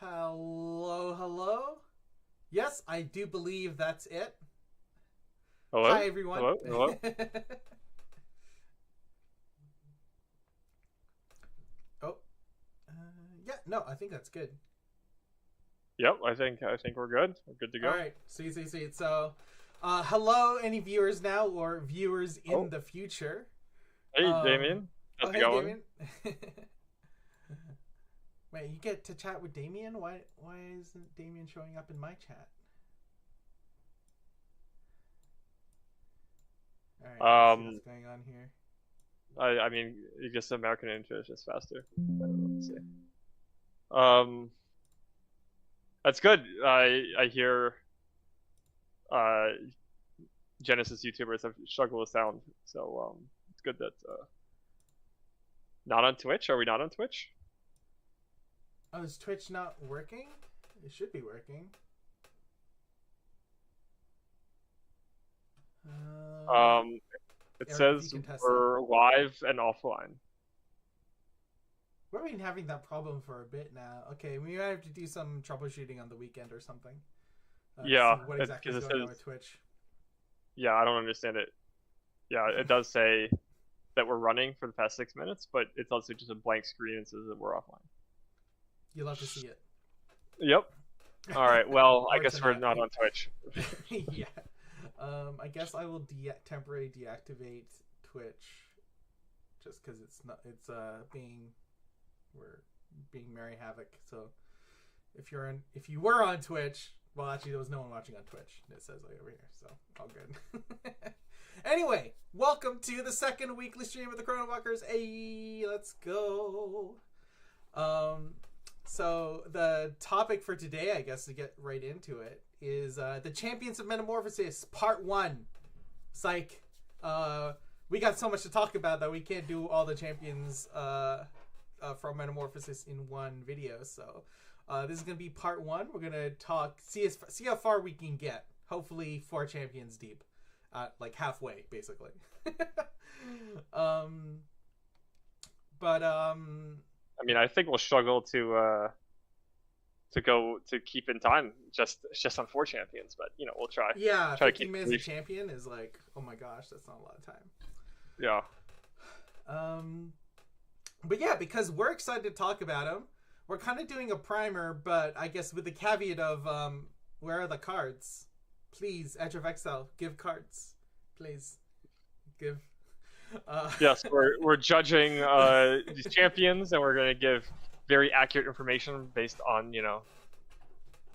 Hello, hello. Yes, I do believe that's it. Hello? Hi, everyone. Hello? Hello? oh, uh, yeah, no, I think that's good. Yep, I think we're good. We're good to All go. right, see. So, hello, any viewers now or viewers in Oh, the future. hey Um, Damien. oh, How's it hey, going? Damien. Wait, you get to chat with Damien? Why isn't Damien showing up in my chat? All right, let's see what's Um going on here. I mean you guess American English is faster. I don't know what to say. Um that's good. I hear uh Genesis YouTubers have struggled with sound. So it's good that not on Twitch. Are we not on Twitch? Oh, is Twitch not working? It should be working. Um, Um it Eric, if you says can test that. we're live and offline. We've been having that problem for a bit now. Okay, we might have to do some troubleshooting on the weekend or something to see Yeah, what it's exactly because is it going on says with Twitch. yeah, I don't understand it. Yeah, it does say that we're running for the past 6 minutes, but it's also just a blank screen and says that we're offline. You'll have to see it. Yep. All right. Well, I Or guess we're tonight. not on Twitch. Yeah. I guess I will temporarily deactivate Twitch just because we're being Merry Havoc. So if you were on Twitch, well, actually there was no one watching on Twitch. It says like over here, so all good. Anyway, welcome to the second weekly stream of the Chrono Walkers. Hey, let's go. So the topic for today, I guess, to get right into it, is the Champions of Metamorphosis Part 1. Psych. We got so much to talk about that we can't do all the champions from Metamorphosis in one video. So this is going to be Part 1. We're going to see how far we can get. Hopefully 4 champions deep. Like halfway, basically. But I mean, I think we'll struggle to keep in time. Just on 4 champions, but we'll try. yeah, Try to 15 keep minutes a brief. champion is like, oh my gosh, that's not a lot of time. Yeah. Um, but yeah, because we're excited to talk about them, we're kind of doing a primer, but I guess with the caveat of where are the cards? Please, Edge of Exile, give cards. Please, give. Yes, we're judging these champions, and we're going to give very accurate information based on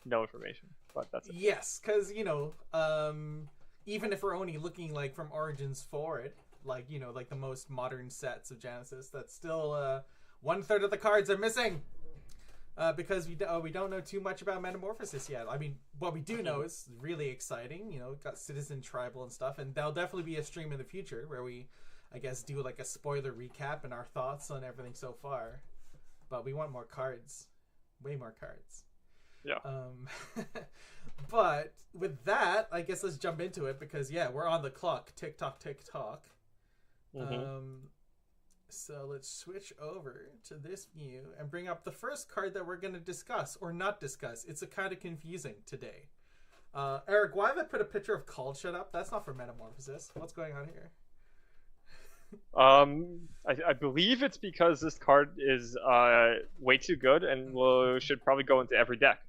no information. But that's it. Yes, because even if we're only looking like from Origins forward, like like the most modern sets of Genesis, that's still 1/3 of the cards are missing. Because we don't know too much about Metamorphosis yet. I mean, what we do know is really exciting. Got Citizen Tribal and stuff, and there'll definitely be a stream in the future where we, I guess, do like a spoiler recap and our thoughts on everything so far. But we want more cards, way more cards. Yeah. But with that, I guess let's jump into it because we're on the clock. Tick tock, tick tock. Mm-hmm. So let's switch over to this view and bring up the first card that we're going to discuss or not discuss. It's a kind of confusing today. Eric, why have I put a picture of Called Shut Up? That's not for Metamorphosis. What's going on here? I believe it's because this card is way too good and should probably go into every deck.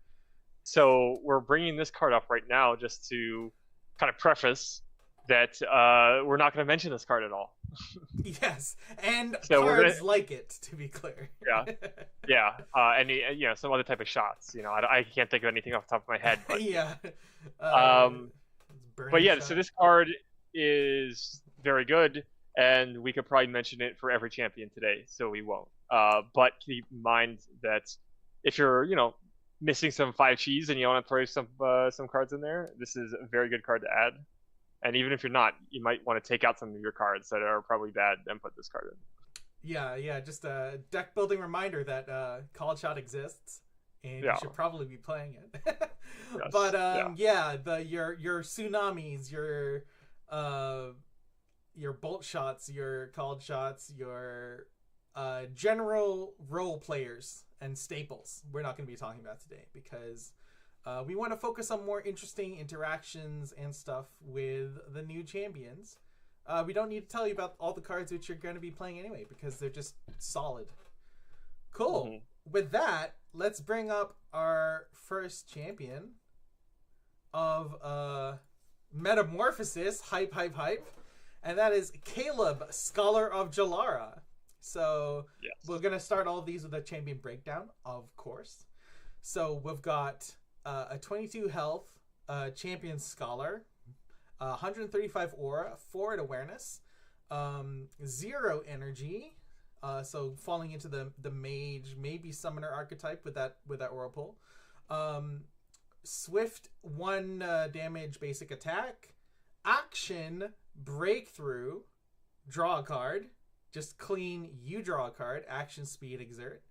So we're bringing this card up right now just to kind of preface that we're not going to mention this card at all. Yes, and So cards like it, to be clear. Yeah, and some other type of shots. I can't think of anything off the top of my head. But, yeah. But yeah, so this card is very good, and we could probably mention it for every champion today, so we won't. But keep in mind that if you're, missing some 5 cheese and you want to throw some cards in there, this is a very good card to add. And even if you're not, you might want to take out some of your cards that are probably bad and put this card in. Yeah, just a deck building reminder that Called Shot exists, and you should probably be playing it. Yes. But your tsunamis, your bolt shots, your called shots, your general role players, and staples we're not going to be talking about today, because we want to focus on more interesting interactions and stuff with the new champions. We don't need to tell you about all the cards which you're going to be playing anyway, because they're just solid. Cool. Mm-hmm. With that, let's bring up our first champion of Metamorphosis. Hype. And that is Caleb, Scholar of Jalara. So yes. We're going to start all of these with a champion breakdown, of course. So we've got a 22 health champion Scholar, 135 aura, 4 at awareness, 0 energy, so falling into the mage, maybe summoner archetype with that aura pull. Swift, 1 damage basic attack, action, breakthrough, draw a card, just clean, you draw a card, action, speed, exert.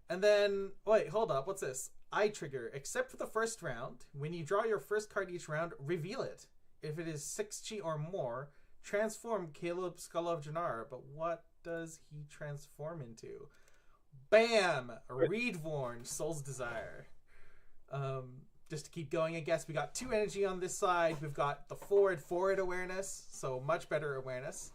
And then, wait, hold up, what's this? Eye trigger, except for the first round, when you draw your first card each round, reveal it. If it is 6G or more, transform Caleb, Skull of Janara. But what does he transform into? Bam! Reedvorn, Soul's Desire. Just to keep going, I guess we got 2 energy on this side. We've got the 4 at awareness, so much better awareness.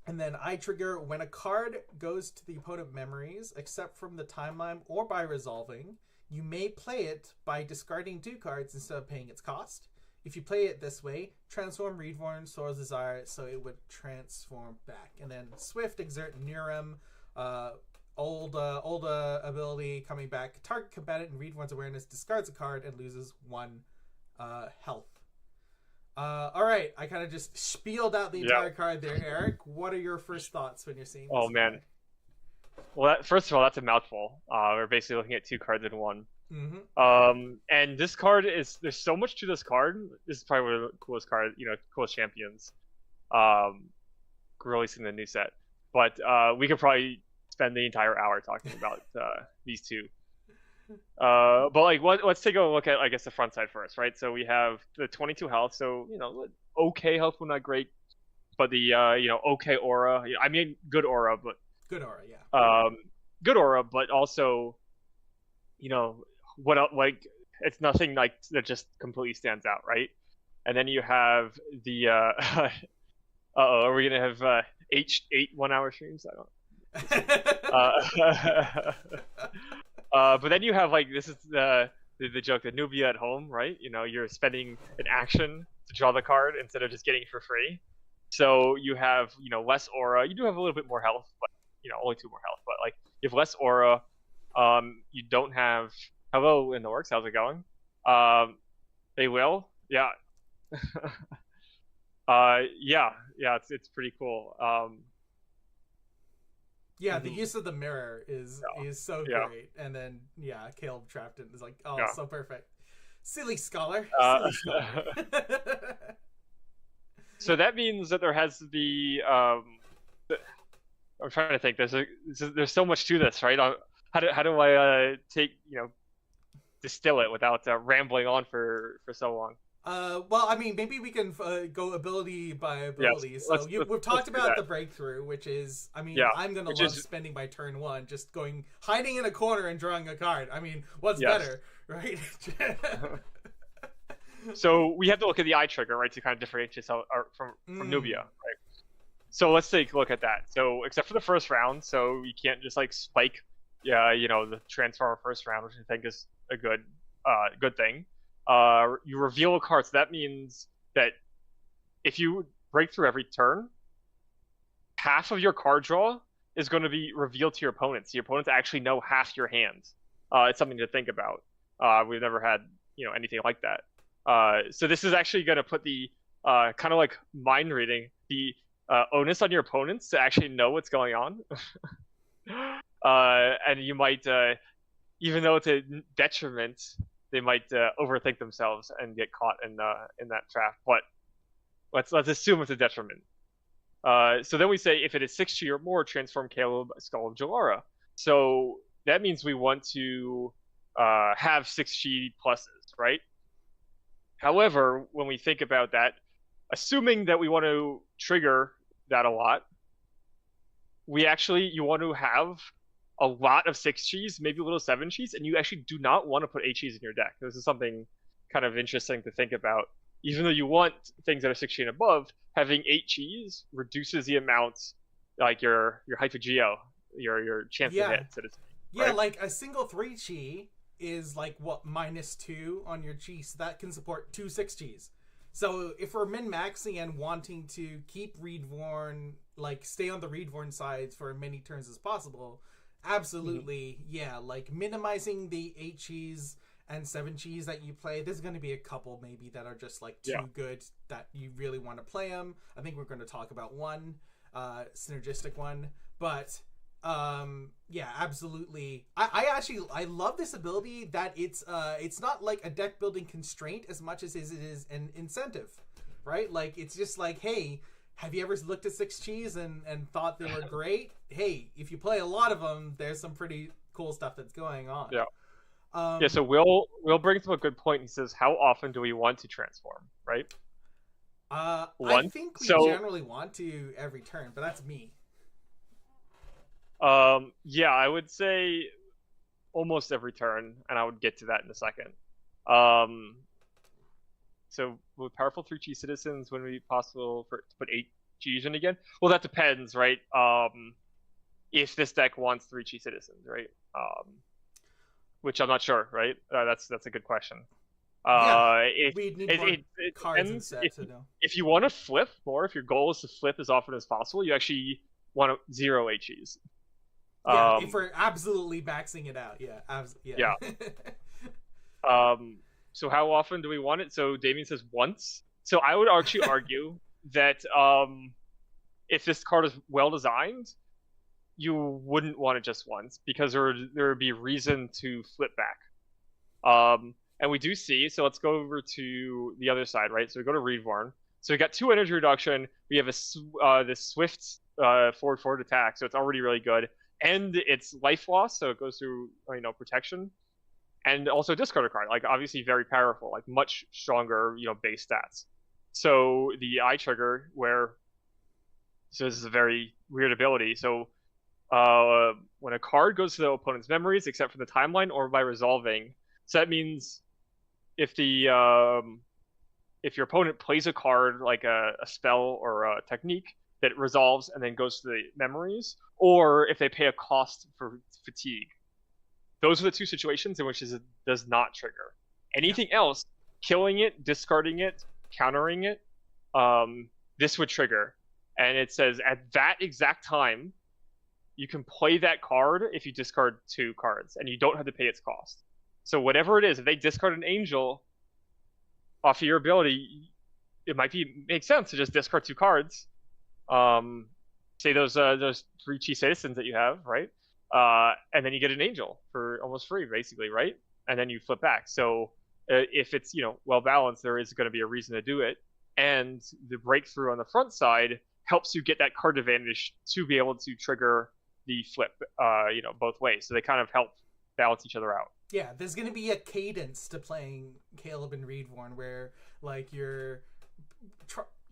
And then Eye Trigger, when a card goes to the opponent memories, except from the timeline or by resolving, you may play it by discarding 2 cards instead of paying its cost. If you play it this way, transform Reedvorn, Soul's Desire, so it would transform back. And then Swift, Exert, Niram, old ability coming back. Target combatant in Reedvorn's awareness discards a card and loses 1 health. All right, I kind of just spieled out the entire card there, Eric. What are your first thoughts when you're seeing this? Oh, man. Well, first of all, that's a mouthful. We're basically looking at 2 cards in one. Mm-hmm. And this card there's so much to this card. This is probably one of the coolest cards, coolest champions releasing the new set. But we could probably spend the entire hour talking about these 2. But like, let's take a look at, I guess, the front side first, right? So we have the 22 health, so okay health, but not great. But the okay aura. I mean, good aura, but good aura, yeah. Good aura, but also, what else, like, it's nothing like that just completely stands out, right? And then you have the are we gonna have 8 1-hour streams? I don't. But then you have, like, this is the joke, that Nubia at home, right? You're spending an action to draw the card instead of just getting it for free. So you have, less aura. You do have a little bit more health, but only 2 more health. But like, you have less aura. You don't have. Hello in the works. How's it going? They will. Yeah. Yeah. It's pretty cool. Yeah, the use of the mirror is so great. And then, Caleb trapped it is like, so perfect. Silly Scholar. Silly Scholar. So that means that there has to be, I'm trying to think, there's so much to this, right? How do I distill it without rambling on for so long? Well, I mean, maybe we can go ability by ability. Yes, so we've talked about the breakthrough, which is, I'm going to love spending my turn 1, just hiding in a corner and drawing a card. I mean, what's better, right? So we have to look at the Eye Trigger, right, to kind of differentiate from Nubia, right? So let's take a look at that. So except for the first round, so you can't just like spike, the transformer first round, which I think is a good thing. You reveal a card, so that means that if you break through every turn, half of your card draw is going to be revealed to your opponents. Your opponents actually know half your hands. It's something to think about. We've never had anything like that. So this is actually going to put the kind of like mind reading, the onus on your opponents to actually know what's going on. And you might, even though it's a detriment, they might overthink themselves and get caught in that trap. But let's assume it's a detriment. So then we say, if it is 6G or more, transform Caleb, Skull of Jalara. So that means we want to have 6G pluses, right? However, when we think about that, assuming that we want to trigger that a lot, you want to have a lot of 6 Gs, maybe a little 7 Gs, and you actually do not want to put 8 Gs in your deck. This is something kind of interesting to think about. Even though you want things that are 6G and above, having 8 Gs reduces the amount, like your Hyper-Geo, your chance to hit, so to speak. Yeah, right? like a single 3G is like what, -2 on your G, so that can support 2 6Gs. So if we're min-maxing and wanting to keep Reedvorn, like stay on the Reedvorn sides for as many turns as possible, absolutely, yeah, like minimizing the 8Gs and 7Gs that you play. There's going to be a couple maybe that are just like too good that you really want to play them. I think we're going to talk about one, synergistic one, but yeah, absolutely. I love this ability that it's not like a deck building constraint as much as it is an incentive, right? Like it's just like, hey, have you ever looked at 6Gs and thought they were great? Hey, if you play a lot of them, there's some pretty cool stuff that's going on. Yeah. Yeah, so Will brings up a good point. He says, how often do we want to transform, right? I think we generally want to every turn, but that's me. Yeah, I would say almost every turn, and I would get to that in a second. So with powerful 3G citizens, when it be possible to put 8Gs in again? Well, that depends, right? If this deck wants 3G citizens, right? Which I'm not sure, right? That's a good question. We'd need cards instead to know. If you want to flip more, if your goal is to flip as often as possible, you actually want 0 HEs. Yeah, if we're absolutely maxing it out, yeah. So how often do we want it? So Damien says once. So I would actually argue that if this card is well designed, you wouldn't want it just once, because there would be reason to flip back. And we do see, so let's go over to the other side, right? So we go to Reedvorn. So we got 2 energy reduction. We have this swift forward attack, so it's already really good. And it's life loss, so it goes through, protection. And also discard a card, like obviously very powerful, like much stronger, base stats. So the eye trigger, so this is a very weird ability. So when a card goes to the opponent's memories, except for the timeline or by resolving, so that means if your opponent plays a card like a spell or a technique that resolves and then goes to the memories, or if they pay a cost for fatigue, those are the 2 situations in which it does not trigger. Anything else, killing it, discarding it, countering it, this would trigger. And it says at that exact time, you can play that card if you discard 2 cards, and you don't have to pay its cost. So whatever it is, if they discard an angel off of your ability, it might make sense to just discard 2 cards. Say those 3G citizens that you have, right? And then you get an angel for almost free, basically, right? And then you flip back. So if it's well balanced, there is going to be a reason to do it. And the breakthrough on the front side helps you get that card advantage to be able to trigger the flip, both ways. So they kind of help balance each other out. Yeah, there's going to be a cadence to playing Caleb and Reedvorn where, like, you're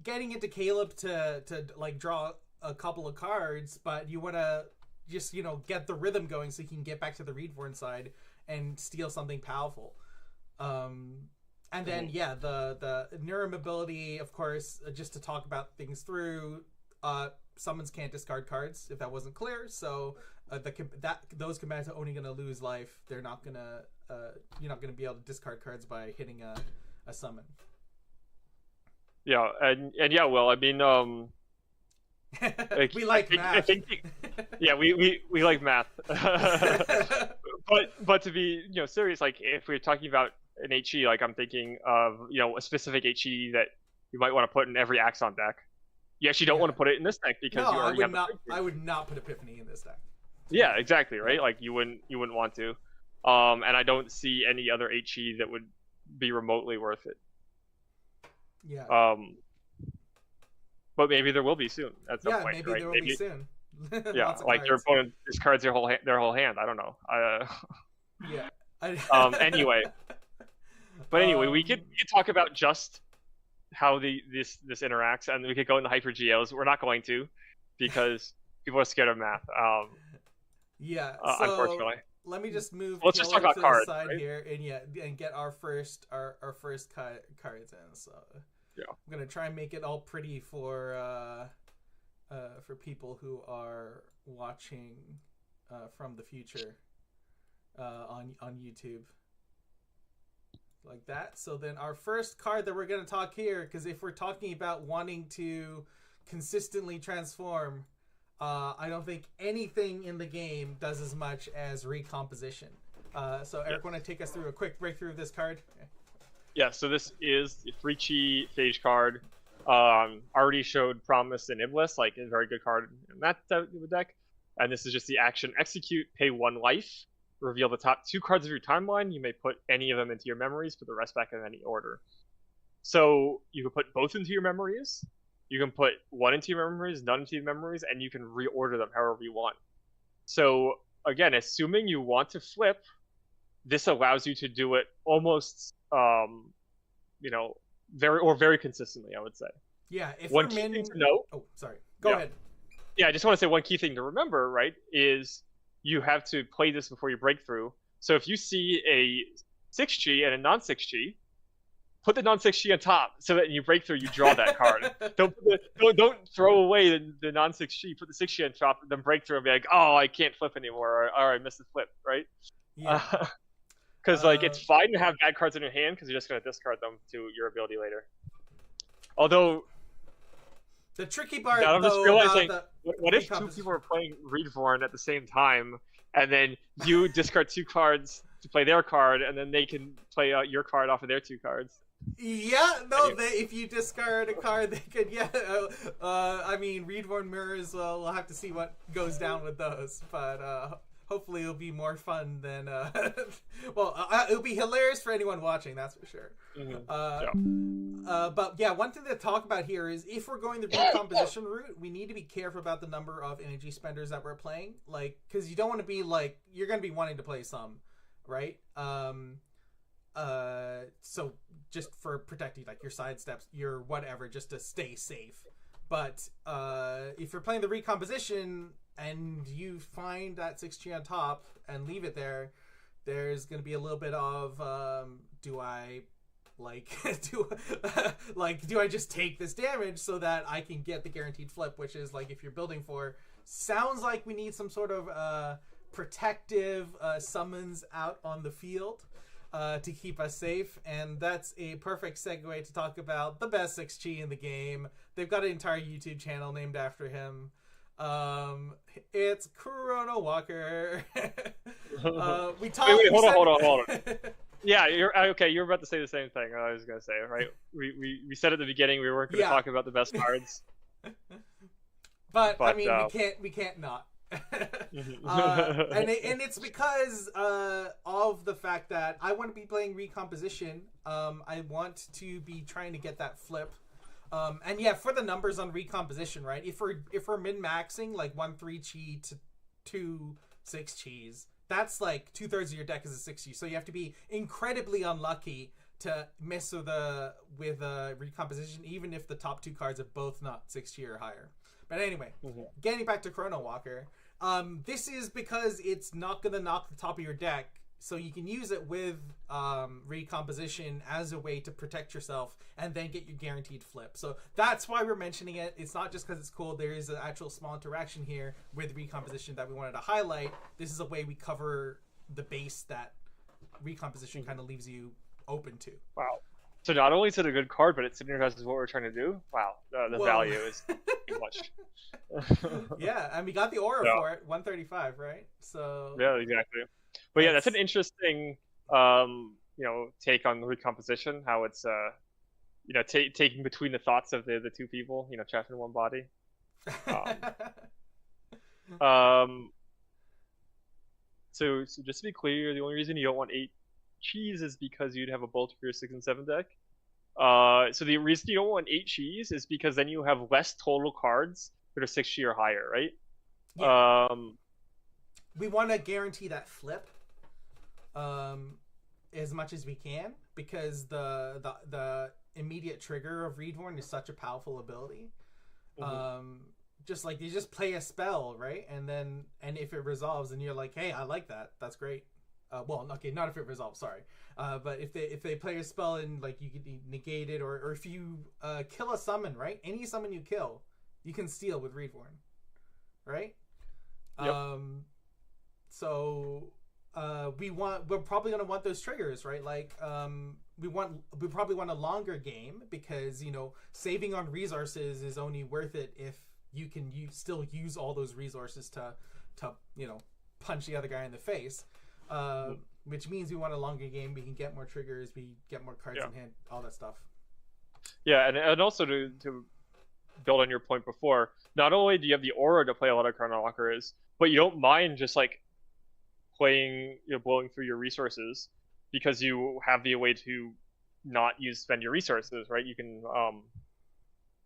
getting into Caleb to like draw a couple of cards, but you want to just, get the rhythm going so you can get back to the Reedvorn side and steal something powerful. And then, the Neurum ability, of course, just to talk about things through, summons can't discard cards, if that wasn't clear. So those commands are only going to lose life. They're not going to, you're not going to be able to discard cards by hitting a summon. Yeah, and yeah, well, I mean, we like math. I think, yeah, we like math. but to be serious, like if we're talking about an HE, like I'm thinking of a specific HE that you might want to put in every Axon deck. You actually don't want to put it in this deck because you already have I would not put Epiphany in this deck. Yeah, exactly, right? Like you wouldn't want to. And I don't see any other HE that would be remotely worth it. Yeah. But maybe there will be soon at some point. Maybe right? there will be soon. Yeah, like your opponent discards their whole hand. I don't know. Yeah. Anyway, but anyway, we could talk about just how this interacts, and we could go into hyper geos. We're not going to, because people are scared of math. Yeah. So unfortunately. let me just move Let's just talk Killer about to cards, the side right? here, and get our first cards in. So Yeah. I'm gonna try and make it all pretty for people who are watching from the future on YouTube. Like that. So then our first card that we're going to talk here, because if we're talking about wanting to consistently transform, I don't think anything in the game does as much as recomposition. So Eric, want to take us through a quick breakthrough of this card? Yeah, so this is the free chi phage card. Already showed promise in Iblis, like a very good card in that deck. And this is just the action execute, pay 1 life, reveal the top 2 cards of your timeline. You may put any of them into your memories, put the rest back in any order. So you can put both into your memories. You can put 1 into your memories, none into your memories, and you can reorder them however you want. So again, assuming you want to flip, this allows you to do it almost, very consistently, I would say. Yeah, if One we're key min... thing to note. Oh, sorry. Go ahead. Yeah, I just want to say one key thing to remember, right, is you have to play this before you break through. So if you see a 6G and a non-6G, put the non-6G on top so that when you break through, you draw that card. Don't throw away the non-6G, put the 6G on top, and then break through and be like, oh, I can't flip anymore, or I missed the flip, right? Yeah. Because it's fine to have bad cards in your hand because you're just going to discard them to your ability later. Although the tricky part, I'm just though, realizing, about what if 2 people are playing Reedvorn at the same time, and then you discard 2 cards to play their card, and then they can play your card off of their 2 cards? Yeah, no, if you discard a card, they could, yeah. I mean, Reedvorn Mirrors, well, we'll have to see what goes down with those, but hopefully it'll be more fun than, it'll be hilarious for anyone watching, that's for sure. But yeah, one thing to talk about here is if we're going the recomposition route, we need to be careful about the number of energy spenders that we're playing, like, because you don't want to be, like, you're going to be wanting to play some, right? So just for protecting, like, your sidesteps, your whatever, just to stay safe. But if you're playing the recomposition and you find that 6G on top and leave it there, there's going to be a little bit of do I just take this damage so that I can get the guaranteed flip, which is like if you're building for, sounds like we need some sort of protective summons out on the field to keep us safe, and that's a perfect segue to talk about the best 6G in the game. They've got an entire YouTube channel named after him. It's Chrono Walker. We talked. Wait, hold on. Yeah, you're okay. You're about to say the same thing I was gonna say, right? We said at the beginning we weren't gonna talk about the best cards. but I mean, we can't not. And it's because of the fact that I want to be playing recomposition. I want to be trying to get that flip. And yeah, for the numbers on recomposition, right? If we're min-maxing like 1 3-chi to 2 6-chis, that's like 2/3 of your deck is a 6-chi. So you have to be incredibly unlucky to miss with recomposition, even if the top 2 cards are both not 6-chi or higher. But anyway, getting back to Chrono Walker, this is because it's not going to knock the top of your deck, so you can use it with recomposition as a way to protect yourself and then get your guaranteed flip. So that's why we're mentioning it. It's not just because it's cool. There is an actual small interaction here with recomposition that we wanted to highlight. This is a way we cover the base that recomposition kind of leaves you open to. Wow. So not only is it a good card, but it synergizes what we're trying to do. Wow, the value is too much. Yeah, and we got the aura for it, 135, right? So yeah, exactly. But yeah, that's an interesting, take on recomposition. How it's, taking between the thoughts of the 2 people, trapped in one body. So just to be clear, the only reason you don't want 8 cheese is because you'd have a bolt for your 6 and 7 deck. So the reason you don't want 8 cheese is because then you have less total cards that are 6G or higher, right? Yeah. We want to guarantee that flip as much as we can, because the immediate trigger of Reedvorn is such a powerful ability. just like you just play a spell, right? And if it resolves, and you're like, hey, I like that. That's great. Well, okay, not if it resolves. Sorry, but if they play a spell and like you get negated, or if you kill a summon, right? Any summon you kill, you can steal with Reborn, right? Yep. So we're probably gonna want those triggers, right? Like we probably want a longer game, because saving on resources is only worth it if you can still use all those resources to punch the other guy in the face. Which means we want a longer game. We can get more triggers. We get more cards in hand. All that stuff. Yeah, and also to build on your point before, not only do you have the aura to play a lot of Chrono Walkers, but you don't mind just like playing, blowing through your resources, because you have the way to not spend your resources, right? You can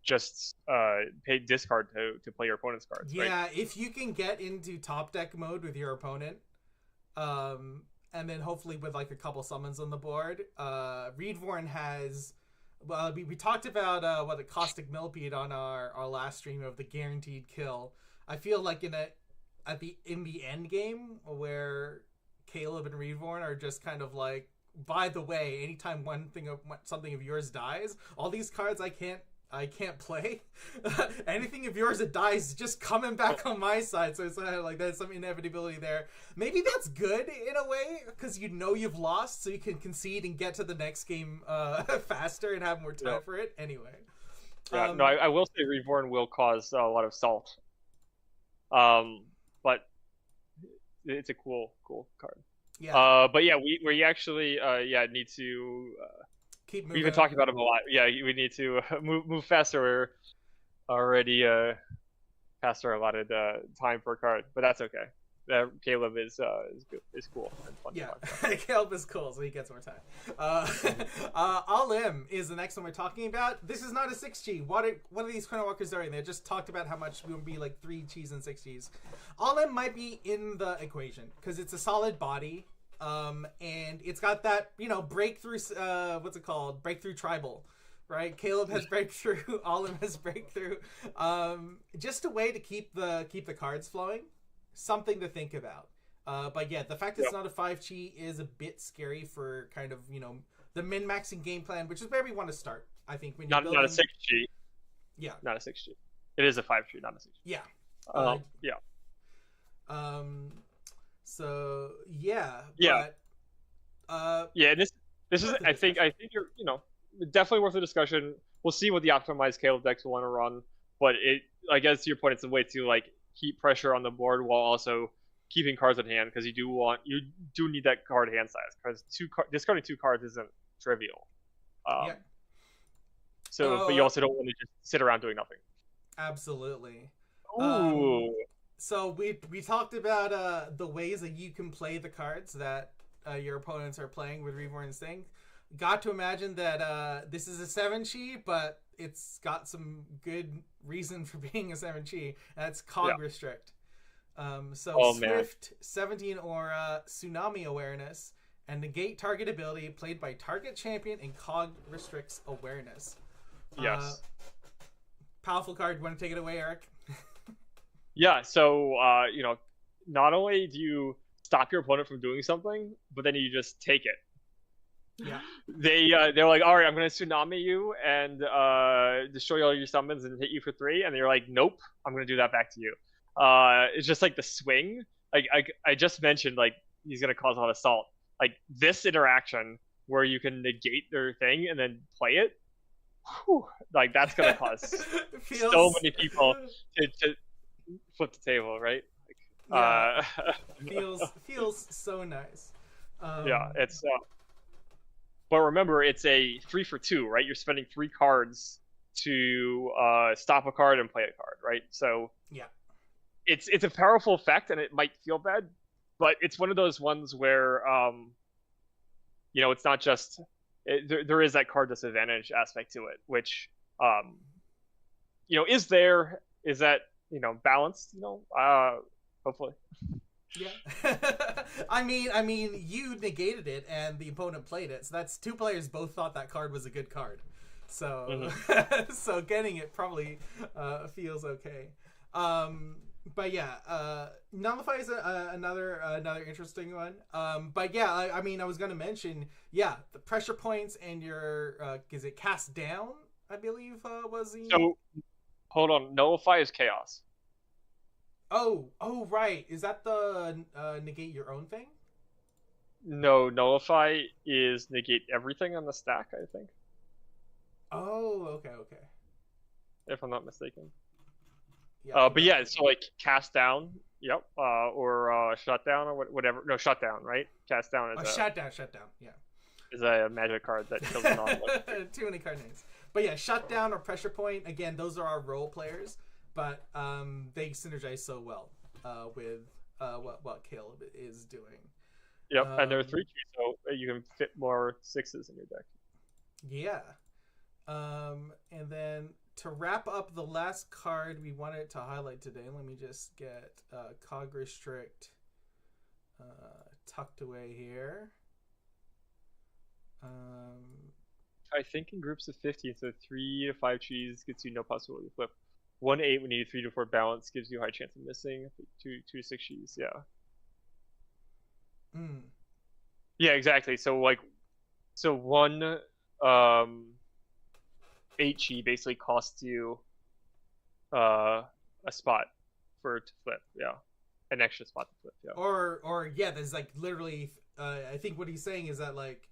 just pay discard to play your opponent's cards. Yeah, right? If you can get into top deck mode with your opponent, and then hopefully with like a couple summons on the board, Reedvorn has. Well, we talked about the Caustic Millipede on our last stream of the guaranteed kill. I feel like in the end game where Caleb and Reedvorn are just kind of like, by the way, anytime something of yours dies, all these cards I can't play. Anything of yours that dies is just coming back on my side. So it's like there's some inevitability there. Maybe that's good in a way, because you've lost, so you can concede and get to the next game faster and have more time for it. Anyway. Yeah, no, I will say Reborn will cause a lot of salt. But it's a cool card. Yeah. But yeah, we actually need to keep moving. We've been talking about him a lot. Yeah, we need to move faster. We're already past our allotted time for a card, but that's okay. Caleb is cool and fun. Yeah, Caleb is cool, so he gets more time. Alim is the next one we're talking about. This is not a 6G. What are these Chrono Walkers doing? They just talked about how much we would be like 3Gs and 6Gs. Alim might be in the equation because it's a solid body. And it's got that, breakthrough, what's it called? Breakthrough tribal, right? Caleb has breakthrough, Alim has breakthrough. Just a way to keep the cards flowing. Something to think about. But yeah, the fact it's not a 5G is a bit scary for kind of, the min-maxing game plan, which is where we want to start. I think when you're not a 6G. Yeah. Not a 6G. It is a 5G, not a 6G. Yeah. Yeah. So yeah. But, yeah. This is I think you're definitely worth a discussion. We'll see what the optimized Caleb decks will want to run, but I guess to your point, it's a way to like keep pressure on the board while also keeping cards at hand, because you do need that card hand size, because discarding 2 cards isn't trivial. So, but you also don't want to just sit around doing nothing. Absolutely. Ooh. So we talked about the ways that you can play the cards that your opponents are playing with Reborn's thing. Got to imagine that this is a 7Chi, but it's got some good reason for being a 7Chi. That's Cog Restrict. Swift, 17 Aura, Tsunami Awareness, and negate target ability played by target champion and Cog restricts awareness. Yes. Powerful card. You want to take it away, Eric? Yeah, so not only do you stop your opponent from doing something, but then you just take it. Yeah. They're like, all right, I'm gonna tsunami you and destroy all your summons and hit you for 3, and you're like, nope, I'm gonna do that back to you. It's just like the swing. Like I just mentioned, like he's gonna cause a lot of salt. Like this interaction where you can negate their thing and then play it. Whew, like that's gonna cause so many people to flip the table, right? Feels so nice. Yeah, it's. But remember, it's a 3 for 2, right? You're spending 3 cards to stop a card and play a card, right? So yeah, it's a powerful effect, and it might feel bad, but it's one of those ones where it's not just there is that card disadvantage aspect to it, which is that balanced, hopefully. Yeah. I mean, you negated it and the opponent played it, so that's 2 players both thought that card was a good card. So, so getting it probably feels okay. But yeah, Nullify is another interesting one. But yeah, I mean, I was gonna mention, yeah, the pressure points and your is it cast down? I believe was the. So, hold on. Nullify is chaos. Oh, right. Is that the negate your own thing? No, nullify is negate everything on the stack, I think, Oh, okay. if I'm not mistaken. Yeah. But yeah, so like cast down, yep, or shut down or whatever. No, shut down, right? Cast down is shut down. Yeah. is a magic card that kills a non-life. Too many card names. But yeah, shut down or pressure point. Again, those are our role players, but they synergize so well with what Caleb is doing. Yep, and there are 3 trees, so you can fit more 6s in your deck. Yeah. And then to wrap up the last card we wanted to highlight today, let me just get Cog Restrict tucked away here. I think in groups of 15, so 3 to 5 trees gets you no possibility to flip. 1 to 8 when you need 3 to 4 balance gives you a high chance of missing. 2 to 6 trees, yeah. Yeah, exactly. So one 8 basically costs you a spot to flip, yeah. An extra spot to flip, yeah. Or yeah, there's like literally I think what he's saying is that like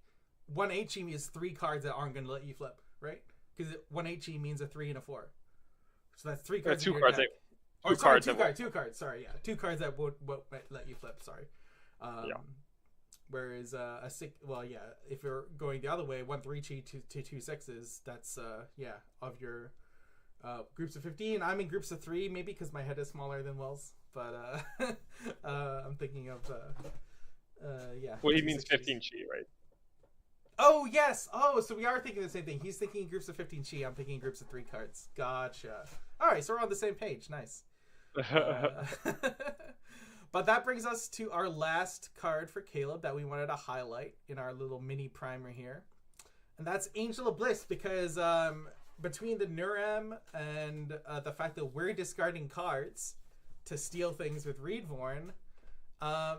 1 8 is 3 cards that aren't gonna let you flip, right? Because 1 8 means a 3 and a 4. So that's 3 cards. 2 in your cards. deck. Two cards. Sorry, yeah, 2 cards that won't let you flip. Sorry. Yeah. Whereas a 6, well, yeah, if you're going the other way, 1 3 chi to 2 6s. That's yeah, of your groups of 15. I'm in groups of 3, maybe because my head is smaller than Wells, but I'm thinking of yeah. Well, he means 15 chi, right? Oh yes. Oh, so we are thinking the same thing. He's thinking in groups of 15 chi. I'm thinking in groups of 3 cards. Gotcha. All right, so we're on the same page. Nice. But that brings us to our last card for Caleb that we wanted to highlight in our little mini primer here. And that's Angel of Bliss, because between the Nuram and the fact that we're discarding cards to steal things with Reedvorn,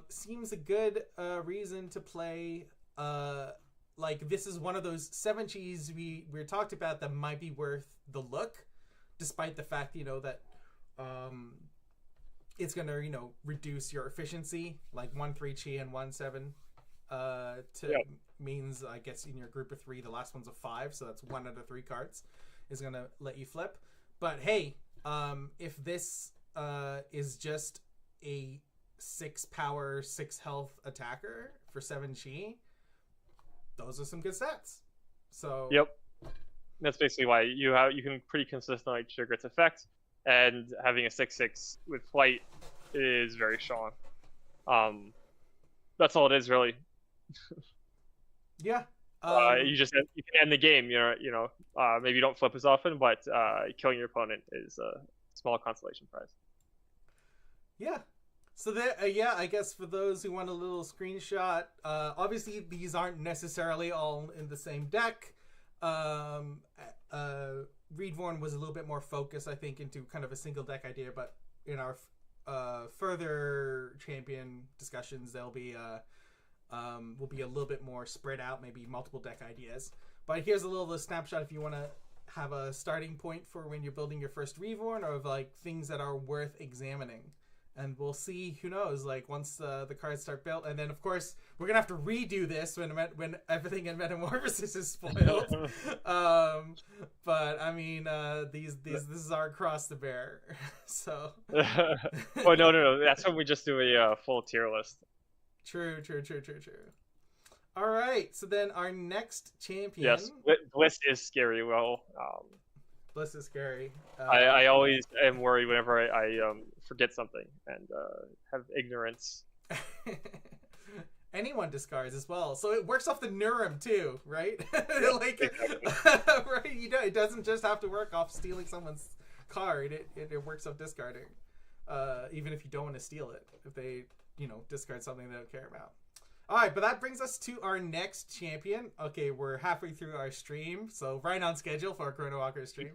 seems a good reason to play. Like, this is one of those 7 cheese we talked about that might be worth the look, despite the fact, that it's going to, reduce your efficiency, like 1 3 chi and 1 7 means, I guess, in your group of 3, the last one's a 5, so that's 1 out of 3 cards is going to let you flip. But hey, if this is just a 6 power, 6 health attacker for 7 chi, those are some good stats. So yep, that's basically why you can pretty consistently trigger its effect. And having a 6/6 with flight is very strong. That's all it is, really. Yeah. You can end the game. Maybe you don't flip as often, but killing your opponent is a small consolation prize. Yeah. So yeah, I guess for those who want a little screenshot, obviously these aren't necessarily all in the same deck. Reedvorn was a little bit more focused, I think, into kind of a single deck idea, but in our further champion discussions, there'll be will be a little bit more spread out, maybe multiple deck ideas. But here's a little snapshot if you want to have a starting point for when you're building your first Reedvorn, or of like things that are worth examining. And we'll see, who knows, like once the cards start built. And then, of course, we're going to have to redo this when everything in Metamorphosis is spoiled. But, I mean, this is our cross to bear. So. Oh, no. That's when we just do a full tier list. True. All right. So then our next champion. Yes, Bliss is scary. Well, Bliss is scary. I always am worried whenever I forget something and have ignorance. Anyone discards as well, so it works off the Nurum too, right? Like, right? It doesn't just have to work off stealing someone's card. It works off discarding, even if you don't want to steal it. If they discard something they don't care about. All right, but that brings us to our next champion. Okay, we're halfway through our stream, so right on schedule for our Chrono Walker stream.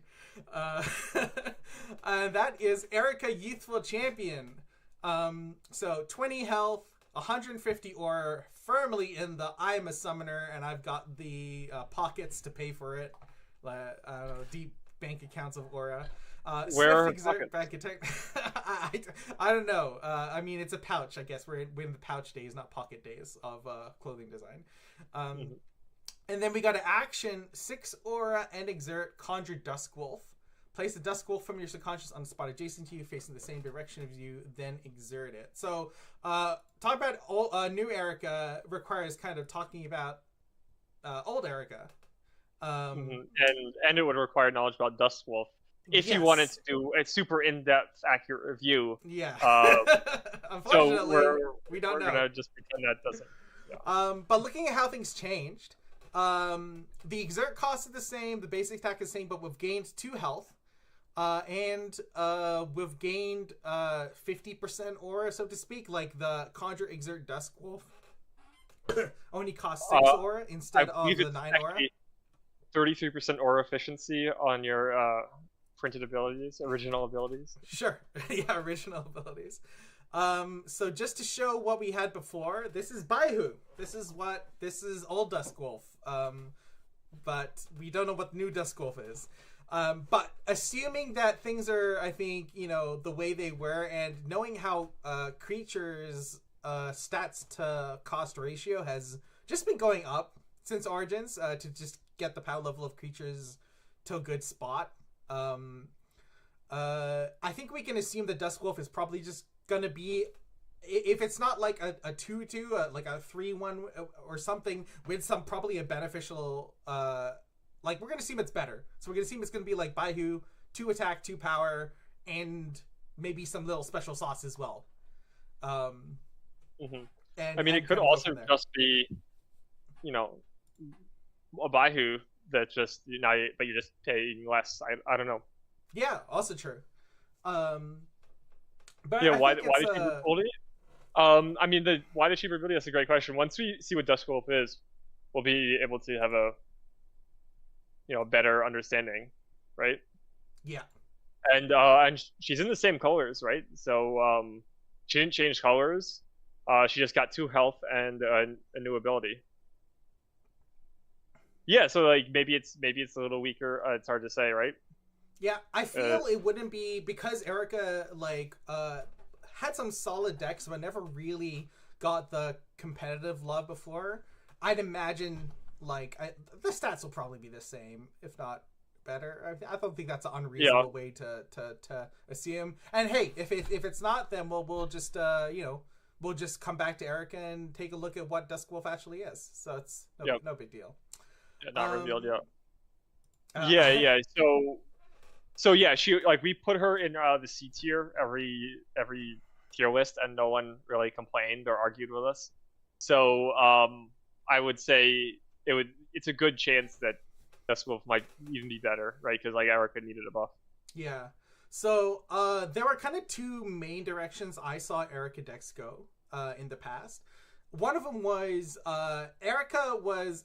That is Erica, Youthful Champion. So 20 health, 150 aura, firmly in the I'm a summoner, and I've got the pockets to pay for it. Deep bank accounts of aura. Where exert back attack. I don't know. I mean, it's a pouch, I guess. We're in the pouch days, not pocket days of clothing design. And then we got an action, 6 aura and exert, conjure Duskwolf. Place the Duskwolf from your subconscious on the spot adjacent to you, facing the same direction as you, then exert it. So, talk about new Erica requires kind of talking about old Erica. And it would require knowledge about Duskwolf. If you wanted to do a super in-depth, accurate review. Yeah. Unfortunately, we don't know. We're going to just pretend that doesn't. Yeah. But looking at how things changed, the exert cost is the same, the basic attack is the same, but we've gained 2 health. And we've gained 50% aura, so to speak. Like the Conjure Exert Duskwolf only costs 6 aura instead of the 9 aura. 33% aura efficiency on your printed abilities, original abilities. Sure. Yeah, original abilities. So just to show what we had before, this is Baihu. This is old Duskwolf. But we don't know what new Duskwolf is. But assuming that things are, I think, the way they were, and knowing how creatures' stats to cost ratio has just been going up since Origins, to just get the power level of creatures to a good spot. I think we can assume that Duskwolf is probably just gonna be, if it's not like a 2/2, like a 3/1 or something with some probably a beneficial, like we're gonna assume it's better. So we're gonna assume it's gonna be like Baihu, 2 attack, 2 power, and maybe some little special sauce as well. And I mean, it could also just be, a Baihu that just but you're just paying less. I don't know. Yeah, also true. But yeah, why did she rebuild it? I mean, why did she rebuild it? That's a great question. Once we see what Duskwolf is, we'll be able to have a better understanding, right? Yeah. And she's in the same colors, right? So she didn't change colors. She just got 2 health and a new ability. Yeah, so like maybe it's a little weaker. It's hard to say, right? Yeah, I feel it wouldn't be, because Erica had some solid decks but never really got the competitive love before. I'd imagine the stats will probably be the same, if not better. I don't think that's an unreasonable way to assume. And hey, if it's not, then we'll just we'll just come back to Erica and take a look at what Duskwolf actually is. So it's no big deal. Yeah, not revealed yet. Yeah. So yeah, she we put her in the C tier every tier list, and no one really complained or argued with us. So I would say it's a good chance that Duskwolf might even be better, right? Because Erica needed a buff. Yeah. So there were kind of 2 main directions I saw Erica decks go in the past. One of them was Erica was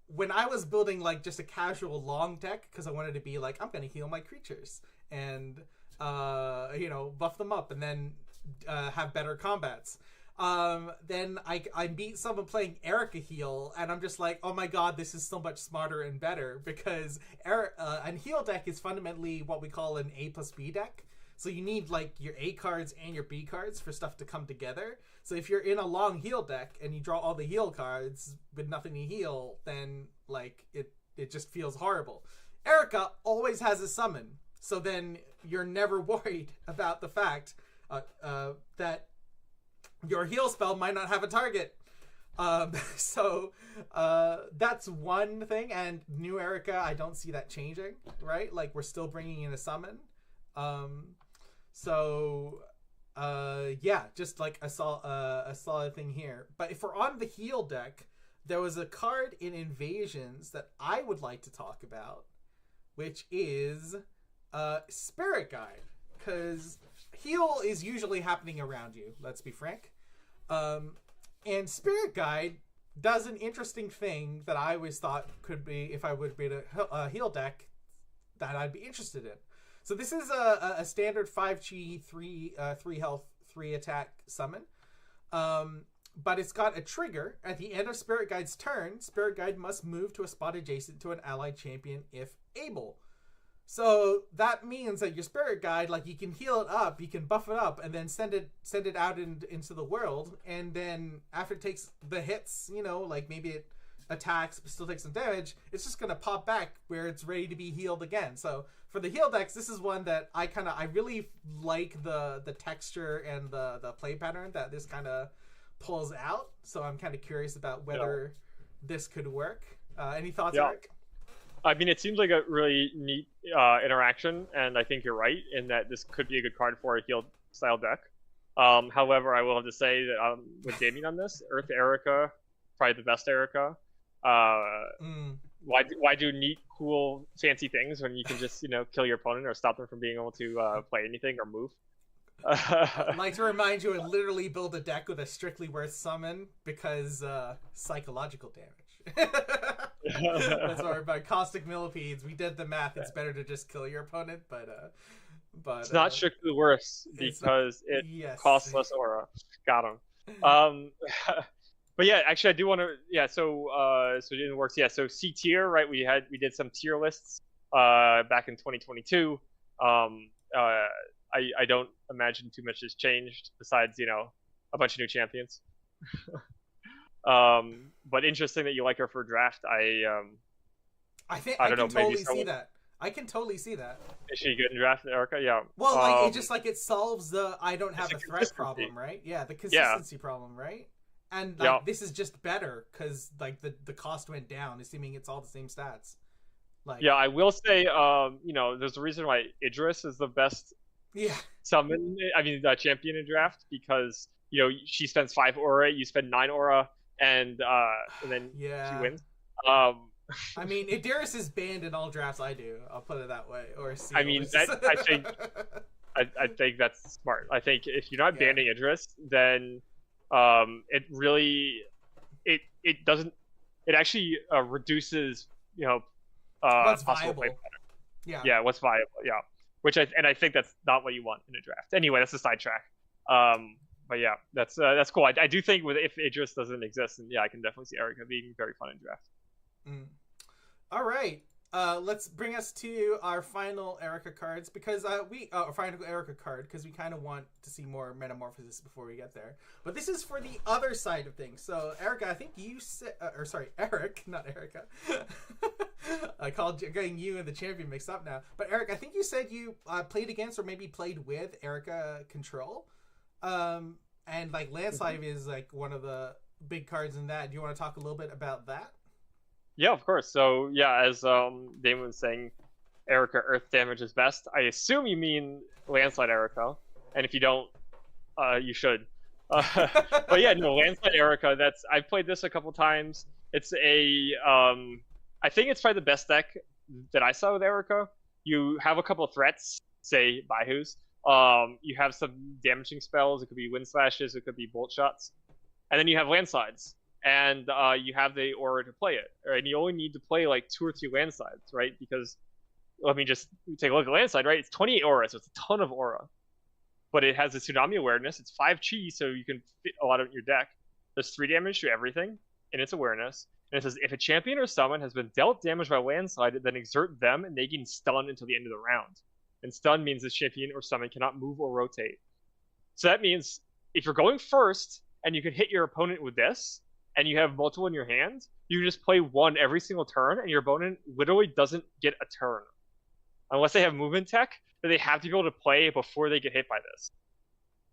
when I was building just a casual long deck, because I wanted to be I'm gonna heal my creatures and buff them up and then have better combats. Then I beat someone playing Erica heal, and I'm just like, oh my god, this is so much smarter and better, because an heal deck is fundamentally what we call an A plus B deck. So you need your A cards and your B cards for stuff to come together. So if you're in a long heal deck and you draw all the heal cards with nothing to heal, then it just feels horrible. Erica always has a summon, so then you're never worried about the fact that your heal spell might not have a target. So that's one thing. And new Erica, I don't see that changing, right? We're still bringing in a summon. Yeah, just a solid thing here. But if we're on the heal deck, there was a card in Invasions that I would like to talk about, which is Spirit Guide, because heal is usually happening around you, let's be frank. And Spirit Guide does an interesting thing that I always thought could be, if I would be a heal deck, that I'd be interested in. So this is a standard 5 chi, 3 health, 3 attack summon. But it's got a trigger. At the end of Spirit Guide's turn, Spirit Guide must move to a spot adjacent to an allied champion if able. So that means that your Spirit Guide, like, you can heal it up, you can buff it up, and then send it out into the world. And then after it takes the hits, you know, like maybe it attacks but still takes some damage, it's just gonna pop back where it's ready to be healed again. So for the heal decks, this is one that I really like the texture and the play pattern that this kind of pulls out. So I'm kind of curious about whether this could work. Any thoughts, Eric? I mean, it seems like a really neat interaction, and I think you're right in that this could be a good card for a heal style deck. However, I will have to say that with Damien on this, Earth Erica, probably the best Erica. Why do neat, cool, fancy things when you can just, you know, kill your opponent or stop them from being able to play anything or move? I'd like to remind you, I literally build a deck with a strictly worth summon because psychological damage. That's why by caustic millipedes, we did the math. It's better to just kill your opponent, but it's not strictly worse because it costs less aura. Got him. But yeah, actually, I do want to. Yeah, so it works. Yeah, so C tier, right? We did some tier lists back in 2022. I don't imagine too much has changed besides, you know, a bunch of new champions. But interesting that you like her for draft. I can totally see that. I can totally see that. Is she good in draft, Erica? Yeah. Well, like it just like it solves the I don't have a threat problem, right? Yeah, the consistency problem, right? And like this is just better because like the cost went down, assuming it's all the same stats. Like I will say, you know, there's a reason why Idris is the best summon. I mean, champion in draft because you know she spends 5 aura, you spend 9 aura, and then she wins. I mean, Idris is banned in all drafts I do. I'll put it that way. Or I mean, I think that's smart. I think if you're not banning Idris, then it really it actually reduces, you know, what's possible viable. Play pattern. What's viable. Which I think that's not what you want in a draft. Anyway, that's a sidetrack. But yeah, that's cool. I do think if Idris doesn't exist, then I can definitely see Erica being very fun in draft. All right, let's bring us to our final Erica cards because final Erica card because we kind of want to see more Metamorphosis before we get there. But this is for the other side of things. So Erica, I think you said, Eric, not Erica. I called getting you and the champion mixed up now. But Eric, I think you said you played against or maybe played with Erica Control, and like Landslide is like one of the big cards in that. Do you want to talk a little bit about that? Yeah, of course. So as Damon was saying, Erica Earth damage is best. I assume you mean Landslide Erica, and if you don't, you should. But yeah, no, Landslide Erica. I've played this a couple times. It's I think it's probably the best deck that I saw with Erica. You have a couple of threats, say Baihu's. You have some damaging spells. It could be wind slashes. It could be bolt shots, and then you have landslides. And you have the aura to play it, right? And you only need to play like 2 or 3 landslides, right? Because let me just take a look at landslide, right? It's 28 aura, so it's a ton of aura, but it has a tsunami awareness. It's 5 chi, so you can fit a lot of it in your deck. There's 3 damage to everything in its awareness, and it says if a champion or summon has been dealt damage by landslide, then exert them, and they gain stun until the end of the round. And stun means this champion or summon cannot move or rotate. So that means if you're going first and you can hit your opponent with this, and you have multiple in your hand, you can just play 1 every single turn, and your opponent literally doesn't get a turn. Unless they have movement tech, that they have to be able to play before they get hit by this.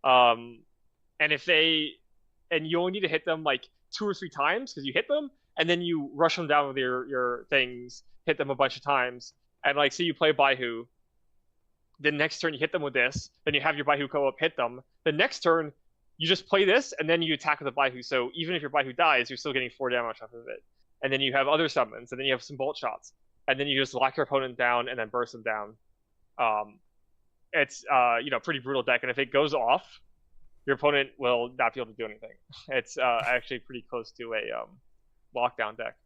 And you only need to hit them like 2 or 3 times, because you hit them, and then you rush them down with your things, hit them a bunch of times, and like, say you play Baihu, the next turn you hit them with this, then you have your Baihu go up, hit them, the next turn, you just play this, and then you attack with the Baihu. So even if your Baihu dies, you're still getting 4 damage off of it. And then you have other summons, and then you have some bolt shots. And then you just lock your opponent down and then burst them down. It's pretty brutal deck. And if it goes off, your opponent will not be able to do anything. It's actually pretty close to a lockdown deck.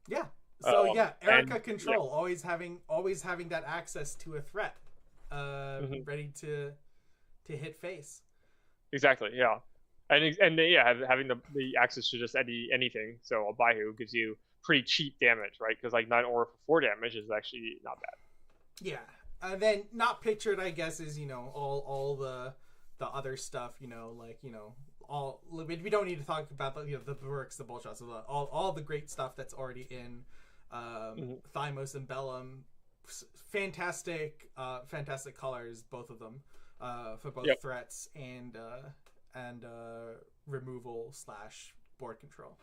Yeah. So Erica and, control, always having that access to a threat, ready to hit face. Exactly. Yeah. And having the access to just anything. So Albihu gives you pretty cheap damage, right? Because like 9 aura for 4 damage is actually not bad. Yeah. And then not pictured, I guess, is all the other stuff. All we don't need to talk about the Berks, the bull shots, all the great stuff that's already in Thymos and Bellum. Fantastic colors, both of them, for both threats and removal / board control.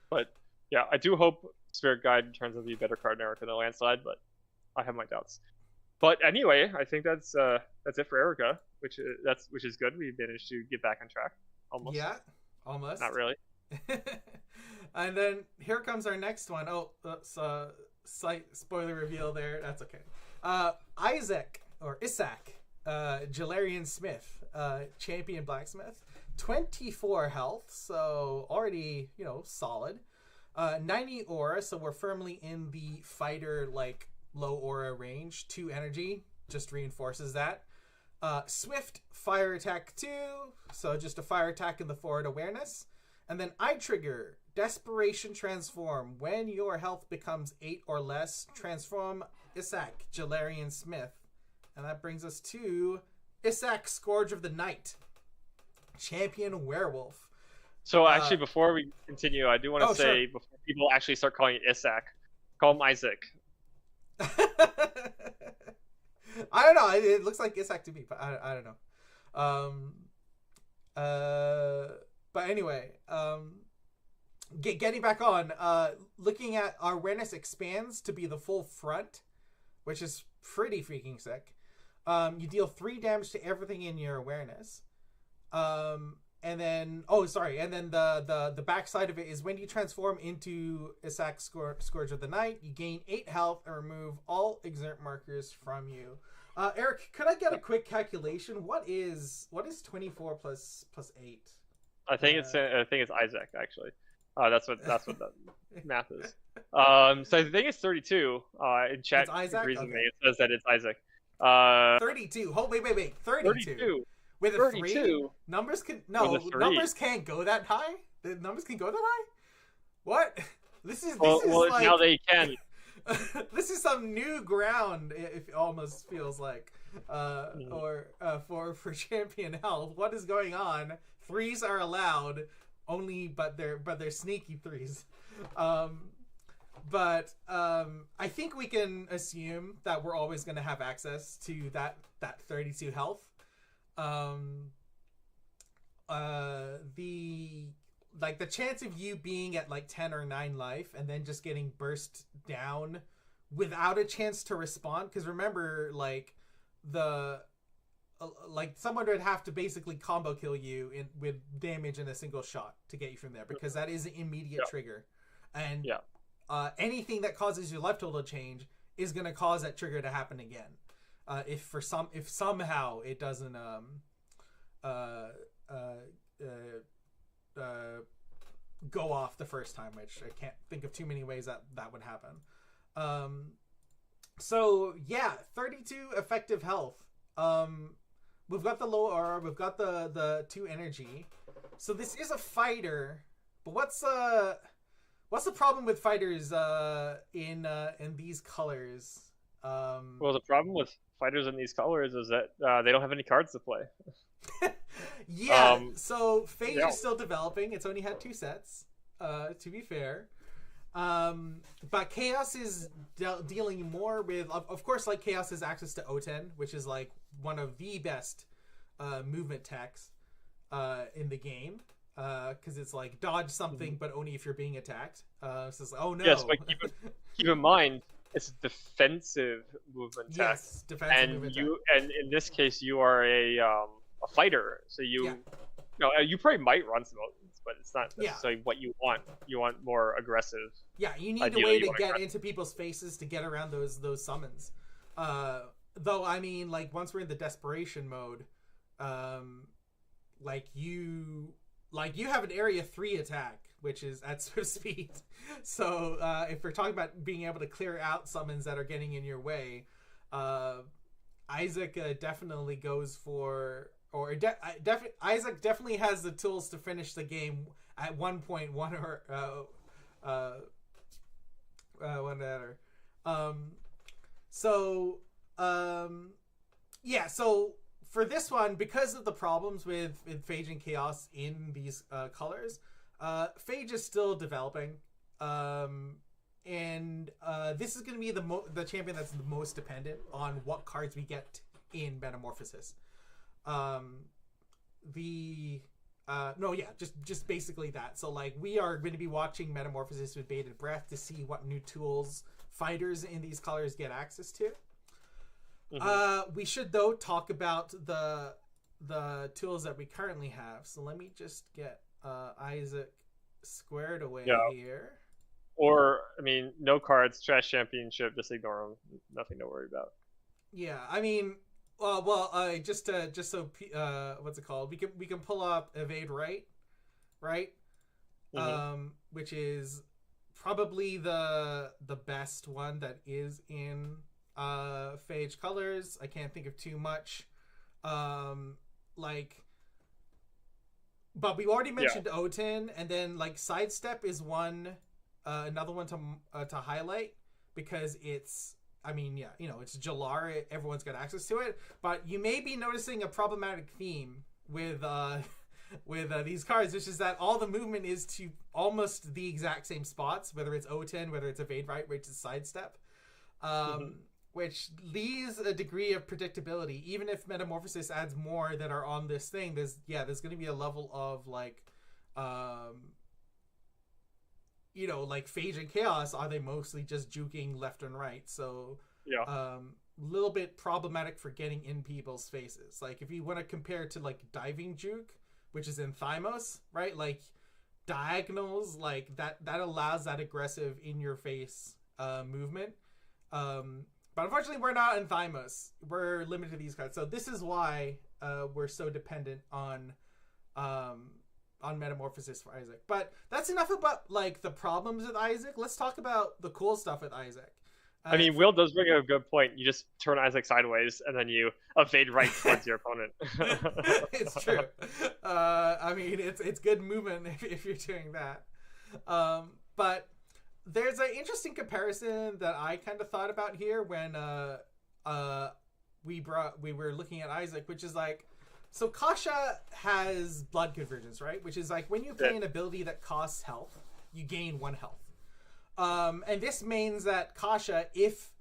But yeah, I do hope Spirit Guide turns out to be a better card in Erica than Landslide, but I have my doubts. But anyway, I think that's it for Erica, which is good. We managed to get back on track. Almost. Yeah, almost. Not really. And then here comes our next one. Oh, that's slight spoiler reveal there. That's okay. Isaac Jalarian Smith, champion blacksmith, 24 health, so already solid. 90 aura, so we're firmly in the fighter low aura range. 2 energy just reinforces that. Swift fire attack 2, so just a fire attack in the forward awareness. And then eye trigger, desperation transform. When your health becomes 8 or less, transform Isaac Jalarian Smith. And that brings us to Isaac Scourge of the Night, champion werewolf. So actually, before we continue, I do want to say, sure, before people actually start calling it Isaac, call him Isaac. I don't know. It looks like Isaac to me, but I don't know. But anyway, getting back on, looking at our awareness expands to be the full front, which is pretty freaking sick. You deal 3 damage to everything in your awareness. And then the backside of it is when you transform into Isaac Scourge of the Night, you gain 8 health and remove all exert markers from you. Eric, could I get a quick calculation? What is 24 plus 8? I think it's Isaac actually. That's what the math is. So I think it's 32. In chat agrees with me. It says that it's Isaac. 32. Hold wait. 32. With a 32. 3? Numbers can't go that high? The numbers can go that high? What? This is like, now they can. This is some new ground, it almost feels like. For champion health. What is going on? 3s are allowed, but they're sneaky 3s. But I think we can assume that we're always going to have access to that 32 health. The chance of you being at 10 or 9 life and then just getting burst down without a chance to respond, because remember, someone would have to basically combo kill you with damage in a single shot to get you from there, because that is an immediate trigger, and anything that causes your life total to change is going to cause that trigger to happen again. If somehow it doesn't go off the first time, which I can't think of too many ways that would happen. So yeah, 32 effective health. We've got the low aura, we've got the 2 energy. So this is a fighter, but what's the problem with fighters in these colors? Well, the problem with fighters in these colors is that they don't have any cards to play. So Phage is still developing. It's only had 2 sets, to be fair. But Chaos is dealing more with, of course, Chaos has access to O10, which is one of the best movement techs in the game, because it's dodge something, but only if you're being attacked. So it's oh no. Yes, but keep in mind, it's a defensive movement tech. Yes, defensive movement tech. And in this case, you are a fighter, so you probably might run some motions, but it's not necessarily what you want. You want more aggressive. Yeah, you need a way to get into people's faces to get around those summons. Though I mean, once we're in the desperation mode, like you have an area 3 attack, which is at Swift speed. So if we're talking about being able to clear out summons that are getting in your way, Isaac definitely goes for, Isaac definitely has the tools to finish the game at 1.1 or whatever. Yeah, so for this one, because of the problems with Phage and Chaos in these colors, Phage is still developing. And this is going to be the champion that's the most dependent on what cards we get in Metamorphosis. Just basically that. So like we are going to be watching Metamorphosis with bated breath to see what new tools fighters in these colors get access to. We should though talk about the tools that we currently have. So let me just get Isaac squared away here. Or, I mean, no cards, trash championship, just ignore them. Nothing to worry about. Yeah, I mean, just so what's it called? We can pull up evade right? Which is probably the best one that is in Phage colors. I can't think of too much. But we already mentioned Oten, and then like sidestep is one. Another one to highlight because it's Jalar. Everyone's got access to it, but you may be noticing a problematic theme with these cards, which is that all the movement is to almost the exact same spots, whether it's O10, whether it's evade right, which is sidestep, which leaves a degree of predictability. Even if Metamorphosis adds more that are on this thing, there's going to be a level of like. Like Phage and Chaos, are they mostly just juking left and right? So, little bit problematic for getting in people's faces. Like, if you want to compare to, like, diving juke, which is in Thymos, right? Like, diagonals, like, that allows that aggressive in-your-face movement. But unfortunately, we're not in Thymos. We're limited to these cards. So this is why we're so dependent on Metamorphosis for Isaac. But that's enough about like the problems with Isaac. Let's talk about the cool stuff with Isaac. I mean, Will does bring up a good point. You just turn Isaac sideways and then you evade right towards your opponent. It's true. I mean, it's good movement if you're doing that. But there's an interesting comparison that I kind of thought about here when we were looking at Isaac, which is like, so Kasha has Blood Convergence, right? Which is like when you play an ability that costs health, you gain 1 health. And this means that Kasha, if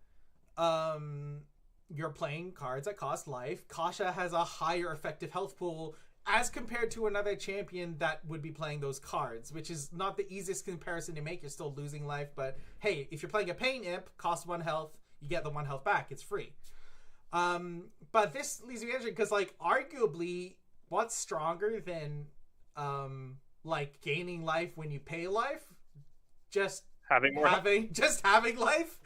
you're playing cards that cost life, Kasha has a higher effective health pool as compared to another champion that would be playing those cards, which is not the easiest comparison to make. You're still losing life, but hey, if you're playing a Pain Imp, costs 1 health, you get the 1 health back. It's free. But this leads me interested because, like, arguably, what's stronger than, like, gaining life when you pay life? Just having life.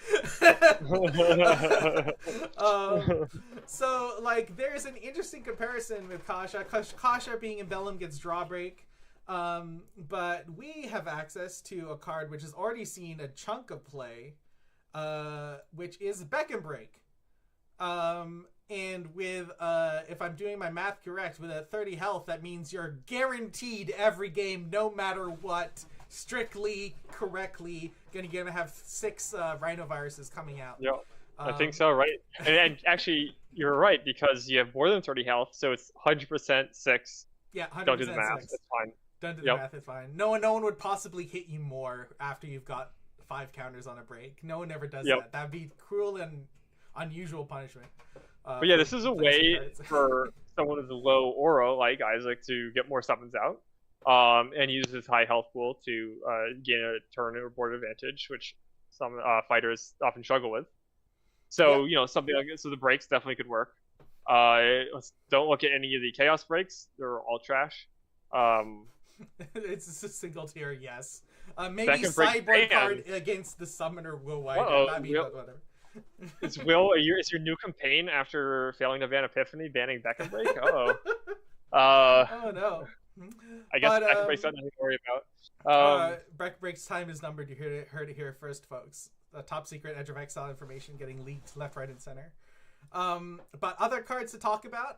So, like, there's an interesting comparison with Kasha. Kasha being in Vellum gets Drawbreak. But we have access to a card which has already seen a chunk of play, which is Beck and Break. And with, if I'm doing my math correct, with a 30 health, that means you're guaranteed every game, no matter what, strictly, correctly, gonna have 6 rhinoviruses coming out. Yeah, I think so, right? And actually, you're right, because you have more than 30 health, so it's 100% 6. Yeah, 100% Don't do the math, 6. it's fine. Don't do the math, it's fine. No one would possibly hit you more after you've got 5 counters on a break. No one ever does that. That'd be cruel and unusual punishment. But yeah, this is a way for someone with a low aura like Isaac to get more summons out, and use his high health pool to gain a turn or board advantage, which some fighters often struggle with. So something like this, so the breaks definitely could work. Don't look at any of the chaos breaks; they're all trash. It's just a single tier, yes. Maybe sideboard card against the summoner will wipe it. I mean, whatever. Is Will is your new campaign after failing to ban Epiphany banning Beck and Break? Oh, Oh no. I guess But Beck and Break's not nothing to worry about. Break's time is numbered. You heard it here first, folks. The top secret Edge of Exile information getting leaked left, right, and center. But other cards to talk about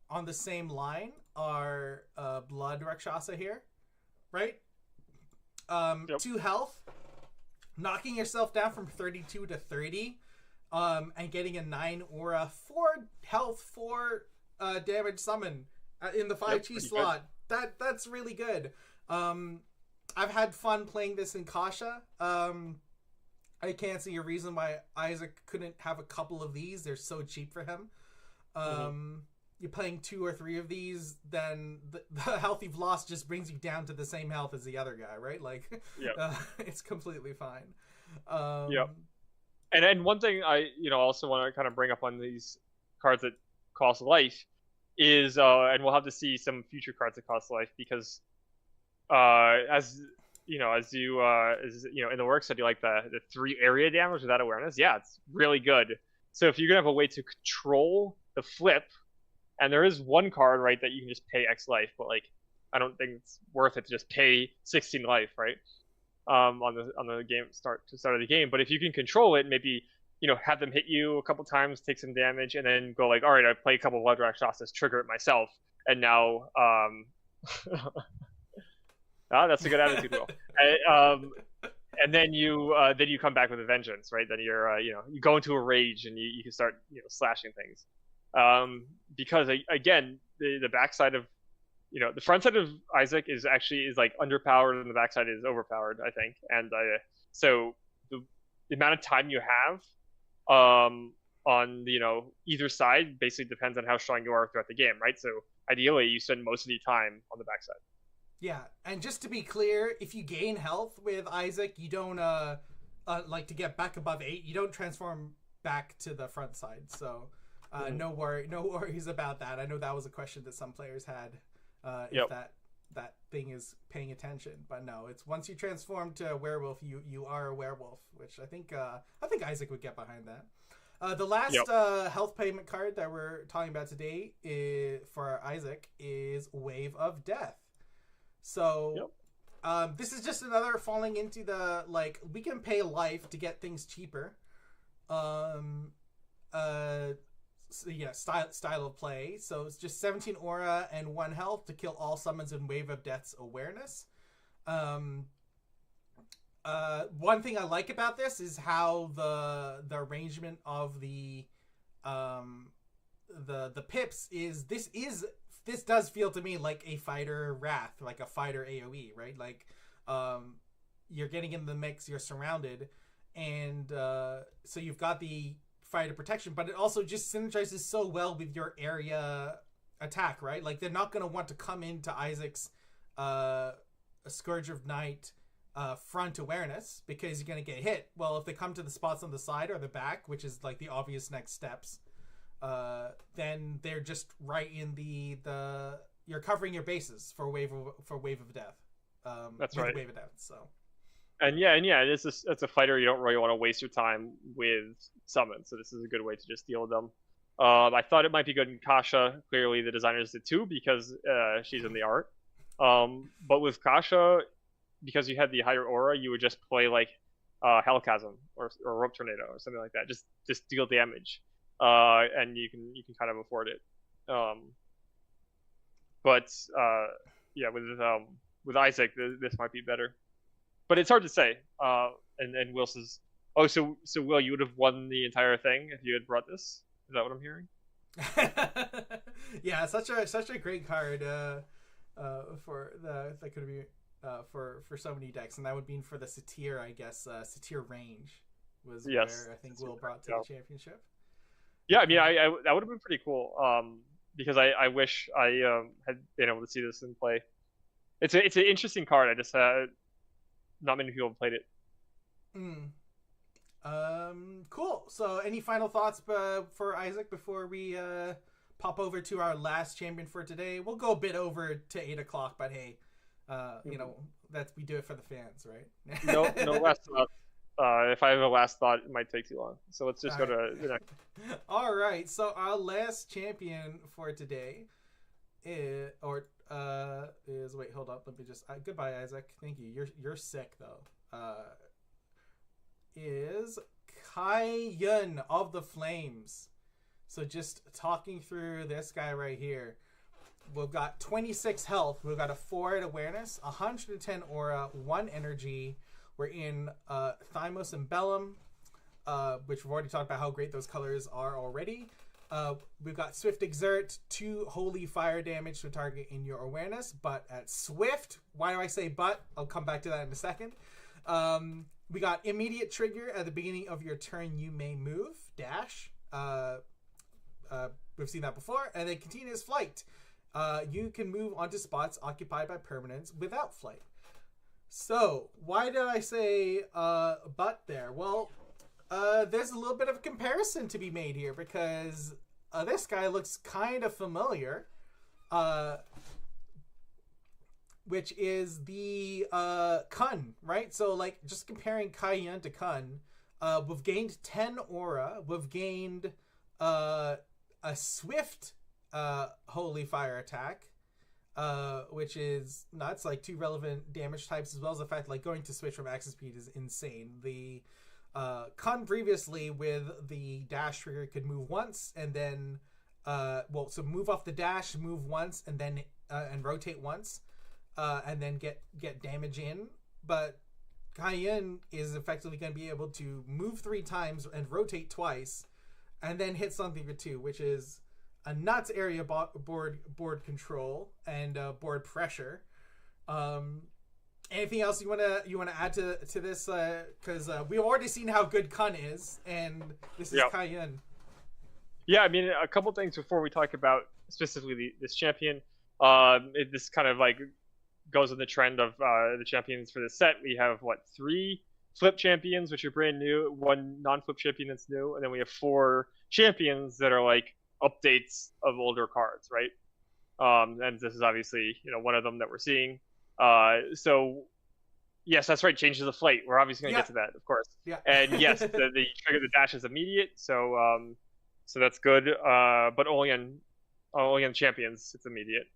on the same line are Blood Rakshasa here, right? Yep. 2 health, knocking yourself down from 32 to 30, and getting a 9 aura, 4 health, 4 damage summon in the 5G slot. That's really good. I've had fun playing this in Kasha. I can't see a reason why Isaac couldn't have a couple of these. They're so cheap for him. You're playing 2 or 3 of these, then the health you've lost just brings you down to the same health as the other guy, right? Like, it's completely fine. And then one thing I also want to kind of bring up on these cards that cost life is, and we'll have to see some future cards that cost life, because as in the work said, you like the 3 area damage without awareness. Yeah, it's really good. So if you're gonna have a way to control the flip, and there is one card, right, that you can just pay X life, but like I don't think it's worth it to just pay 16 life, right? On the game start of the game. But if you can control it, maybe have them hit you a couple times, take some damage, and then go like, all right, I play a couple of Blood Rakshasas, trigger it myself, and now that's a good attitude, Will. And then you come back with a vengeance, right? Then you're you go into a rage and you can start slashing things, because again the backside of the front side of Isaac is like underpowered and the backside is overpowered, I think, and so the amount of time you have on either side basically depends on how strong you are throughout the game, right? So ideally you spend most of your time on the backside. Yeah, and just to be clear, if you gain health with Isaac, you don't like to get back above 8. You don't transform back to the front side. So no worries about that. I know that was a question that some players had. If that thing is paying attention, but no, it's once you transform to a werewolf, you are a werewolf, which I think Isaac would get behind that. The last health payment card that we're talking about today for Isaac is Wave of Death. So this is just another falling into the, like, we can pay life to get things cheaper. Style of play. So it's just 17 aura and 1 health to kill all summons in Wave of Death's awareness. One thing I like about this is how the arrangement of the pips is. This does feel to me like a fighter Wrath, like a fighter AoE, right? Like, you're getting in the mix, you're surrounded, and so you've got the fighter protection, but it also just synergizes so well with your area attack, right? Like, they're not going to want to come into Isaac's Scourge of Night front awareness because you're going to get hit. Well, if they come to the spots on the side or the back, which is like the obvious next steps, then they're just right in the you're covering your bases for wave of death. That's right. Wave of death. So. And it's a fighter you don't really want to waste your time with summons, so this is a good way to just deal with them. I thought it might be good in Kasha. Clearly, the designers did too because she's in the art. But with Kasha, because you had the higher aura, you would just play like Hellchasm or Rope Tornado or something like that. Just deal damage. And you can kind of afford it. With Isaac, this might be better, but it's hard to say. And Will says, "Oh, so Will, you would have won the entire thing if you had brought this." Is that what I'm hearing? Yeah, such a great card that could be for so many decks, and that would be for the Satyr, I guess. Satyr range was where I think Will brought to the championship. Yeah, I mean, I that would have been pretty cool. Because I wish I had been able to see this in play. It's an interesting card. I just not many people have played it. Cool. So, any final thoughts for Isaac before we pop over to our last champion for today? We'll go a bit over to 8:00, but hey, we do it for the fans, right? no last thoughts. If I have a last thought, it might take too long. So let's just go to the next. All right. So our last champion for today is wait, hold up. Let me just goodbye, Isaac. Thank you. You're sick though. Is Kai Yun of the Flames. So just talking through this guy right here. We've got 26 health. We've got a 4 at awareness, 110 aura, 1 energy. We're in Thymos and Bellum, which we've already talked about how great those colors are already. We've got Swift Exert, 2 holy fire damage to a target in your awareness, but at Swift. Why do I say but? I'll come back to that in a second. We got immediate trigger at the beginning of your turn. You may move, dash. We've seen that before. And then continuous flight. You can move onto spots occupied by permanents without flight. So, why did I say but there? Well, there's a little bit of a comparison to be made here because this guy looks kind of familiar, which is the Kun, right? So, like, just comparing Kai Yun to Kun, we've gained 10 aura, we've gained a Swift Holy Fire attack, which is nuts, like 2 relevant damage types, as well as the fact like going to switch from action speed is insane. The Kun previously with the dash trigger could move once and then so move off the dash, move once and then and rotate once, and then get damage in. But Kai Yun is effectively going to be able to move 3 times and rotate twice and then hit something for 2, which is a nuts area board control and board pressure. Anything else you wanna add to this? Because we've already seen how good Kun is, and this is Kai Yun. Yeah, I mean, a couple things before we talk about specifically this champion. This kind of like goes in the trend of the champions for this set. We have 3 flip champions, which are brand new, 1 non-flip champion that's new, and then we have 4 champions that are like updates of older cards, right? And this is obviously one of them that we're seeing. So yes, that's right, changes the flight. We're obviously going to get to that, of course. Yeah. And yes, the trigger the dash is immediate, so that's good. But only on champions it's immediate.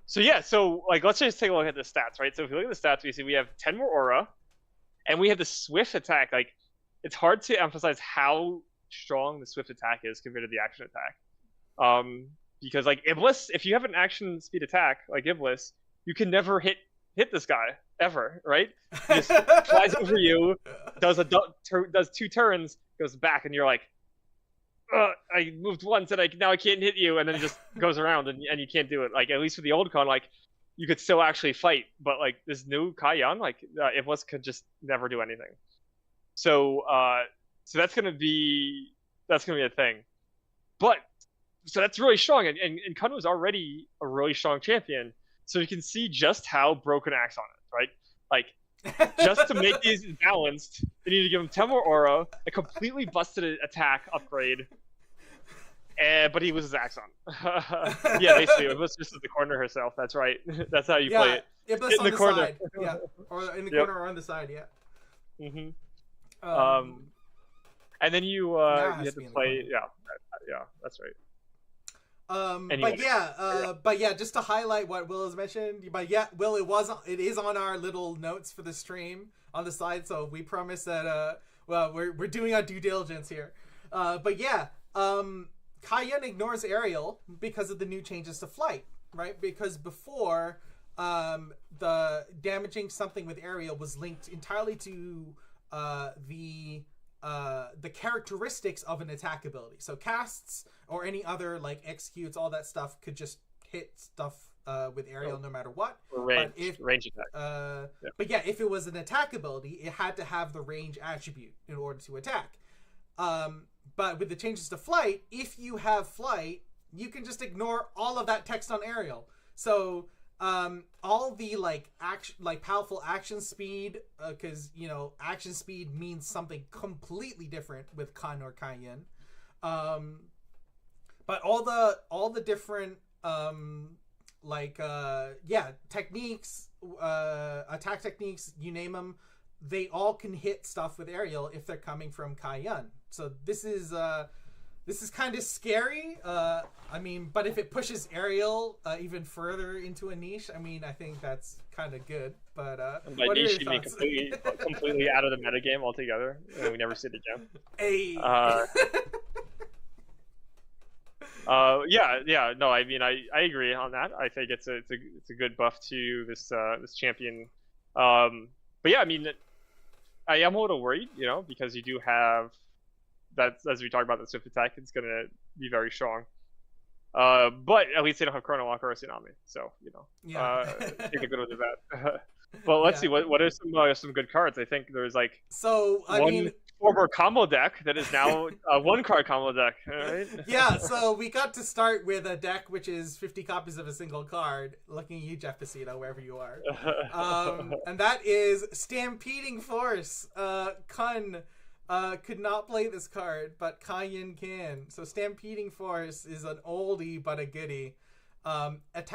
So like let's just take a look at the stats, right? So if you look at the stats, we see we have 10 more aura, and we have the Swift attack. Like, it's hard to emphasize how strong the Swift attack is compared to the action attack. Because like Iblis, if you have an action speed attack like Iblis, you can never hit this guy ever, right? He just flies over you, does 2 turns, goes back, and you're like, I moved once and now I can't hit you, and then it just goes around and you can't do it. Like, at least with the old con, like, you could still actually fight, but like this new Kai Yun, like Iblis could just never do anything. So that's gonna be a thing. But so that's really strong, and Kun was already a really strong champion. So you can see just how broken Axe on it, right? Like, just to make these balanced, they need to give him 10 more aura, a completely busted attack upgrade, but he loses Axe on. Yeah, basically, it was just in the corner herself. That's right. That's how you play it. Iblis in the corner. Side. Yeah, or in the corner or on the side. Yeah. And then you have to play. Yeah, that's right. But yeah, just to highlight what Will has mentioned. But yeah, Will, it is on our little notes for the stream on the side. So we promise that we're doing our due diligence here. But yeah, Kai Yun ignores aerial because of the new changes to flight, right? Because before, the damaging something with aerial was linked entirely to the characteristics of an attack ability. So casts or any other like executes, all that stuff could just hit stuff with aerial no matter what. Or range attack. But yeah, if it was an attack ability, it had to have the range attribute in order to attack. But with the changes to flight, if you have flight, you can just ignore all of that text on aerial. So all the like powerful action speed, because action speed means something completely different with Kun or Kai Yun. But all the different techniques, attack techniques, you name them, they all can hit stuff with aerial if they're coming from Kaiyun. So this is kind of scary. I mean, but if it pushes aerial even further into a niche, I mean, I think that's kind of good. But by niche, you mean completely out of the metagame altogether, and we never see it again. Hey. Yeah. No, I mean, I agree on that. I think it's a good buff to this this champion. But yeah, I mean, I am a little worried, you know, because you do have that, as we talked about, the swift attack. It's gonna be very strong. But at least they don't have Chrono Walker or Tsunami, so you know, take the good with the bad. Well, let's see what are some good cards. I think there's like one former combo deck that is now a 1-card combo deck. Right? Yeah, so we got to start with a deck which is 50 copies of a single card. Looking at you, Jeff Pacino, wherever you are. And that is Stampeding Force. Kun could not play this card, but Kaiyun can. So Stampeding Force is an oldie but a goodie. It's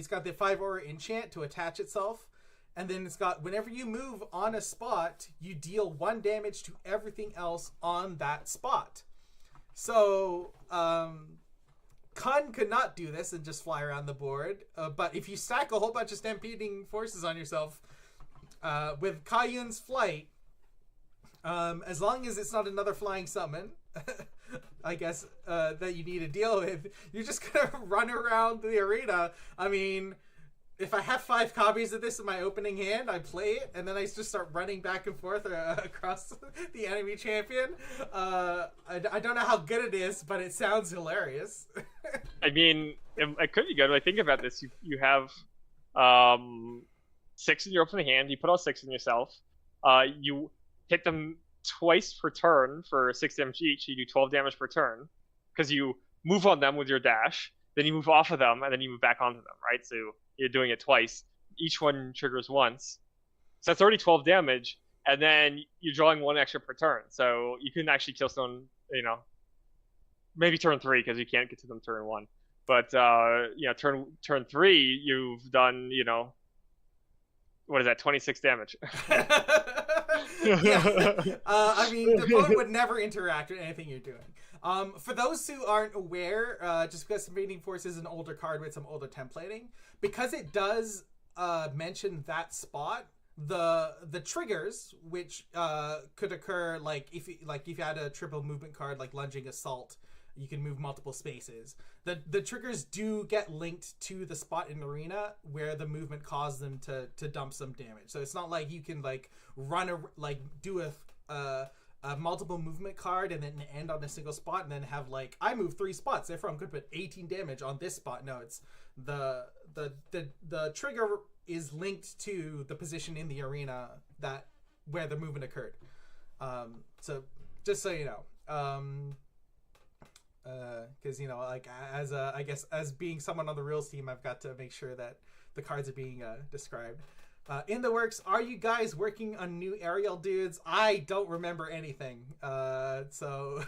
got the 5-aura enchant to attach itself. And then it's got, whenever you move on a spot, you deal 1 damage to everything else on that spot. So, Kun could not do this and just fly around the board. But if you stack a whole bunch of Stampeding Forces on yourself, with Kaiyun's Flight, as long as it's not another flying summon, I guess, that you need to deal with, you're just gonna run around the arena. I mean, if I have 5 copies of this in my opening hand, I play it, and then I just start running back and forth across the enemy champion. I don't know how good it is, but it sounds hilarious. I mean, it could be good. When I think about this, you have 6 in your opening hand. You put all 6 in yourself. You hit them twice per turn for 6 damage each. You do 12 damage per turn because you move on them with your dash, then you move off of them, and then you move back onto them, right? So you're doing it twice. Each one triggers once. So that's already 12 damage, and then you're drawing 1 extra per turn. So you can actually kill someone, you know, maybe turn 3 because you can't get to them turn 1. But, you know, turn 3, you've done, you know, what is that, 26 damage. Yeah. I mean, the opponent would never interact with anything you're doing. For those who aren't aware, just because Stampeding Force is an older card with some older templating, because it does mention that spot, the triggers, which could occur, like if you had a triple movement card like Lunging Assault, you can move multiple spaces. The triggers do get linked to the spot in arena where the movement caused them to dump some damage. So it's not like you can like do a multiple movement card and then end on a single spot and then have like, I move 3 spots, therefore I'm going to put 18 damage on this spot. No, it's the trigger is linked to the position in the arena that where the movement occurred. So just so you know, because you know, like I guess as being someone on the Reels team, I've got to make sure that the cards are being described. In the works, are you guys working on new aerial dudes? I don't remember anything. So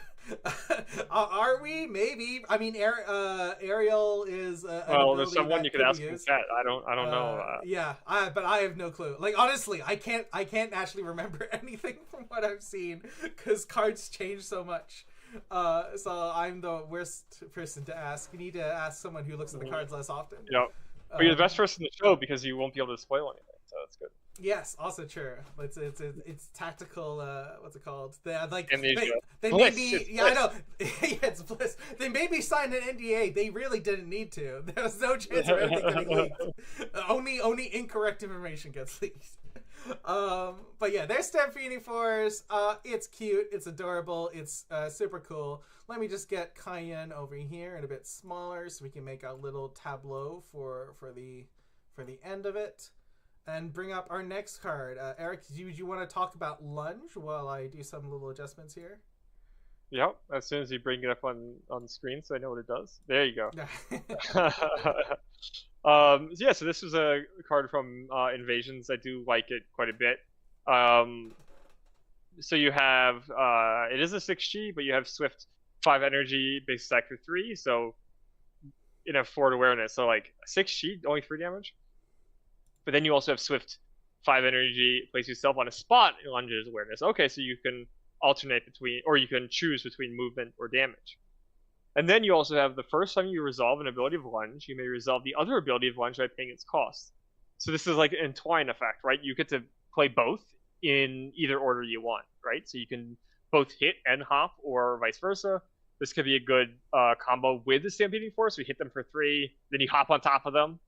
are we? Maybe. I mean, aerial is. Well, there's someone you could ask in chat. I don't know. Yeah, but I have no clue. Like honestly, I can't actually remember anything from what I've seen because cards change so much. So I'm the worst person to ask. You need to ask someone who looks at the cards less often. Yep. But you're the best person to show because you won't be able to spoil anything, so that's good. Yes, also true. It's tactical. What's it called? They Bliss, made me. Yeah, I know. Yeah, it's Bliss. They made me sign an NDA. They really didn't need to. There was no chance of anything getting leaked. Only incorrect information gets leaked. But yeah, there's Stampeding Force. It's cute. It's adorable. It's super cool. Let me just get Kaiyun over here and a bit smaller so we can make a little tableau for the end of it, and bring up our next card. Eric, do you want to talk about Lunge while I do some little adjustments here? Yep. As soon as you bring it up on the screen, so I know what it does. There you go. So this was a card from Invasions. I do like it quite a bit. So you have it is a 6G, but you have Swift 5 energy, base attack for 3. So you have forward awareness. So like 6G, only 3 damage. But then you also have Swift 5 energy, place yourself on a spot in Lunge's awareness. Okay, so you can alternate between, or you can choose between movement or damage. And then you also have the first time you resolve an ability of Lunge, you may resolve the other ability of Lunge by paying its cost. So this is like an entwine effect, right? You get to play both in either order you want, right? So you can both hit and hop, or vice versa. This could be a good combo with the Stampeding Force. We hit them for 3, then you hop on top of them,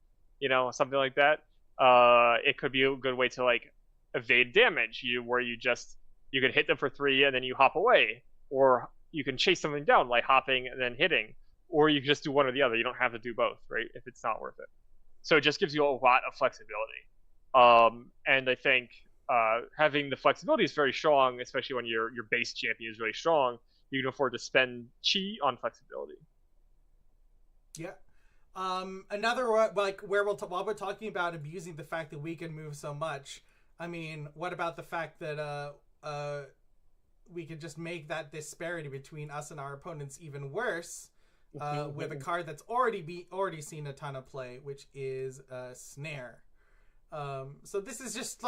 something like that. It could be a good way to like evade damage, where you could hit them for 3 and then you hop away, or you can chase something down like hopping and then hitting, or you can just do one or the other. You don't have to do both, right? If it's not worth it. So it just gives you a lot of flexibility. And I think having the flexibility is very strong, especially when your base champion is really strong. You can afford to spend chi on flexibility. Yeah. Another like while we're talking about abusing the fact that we can move so much, I mean, what about the fact that we could just make that disparity between us and our opponents even worse with a card that's already seen a ton of play, which is Snare. So this is just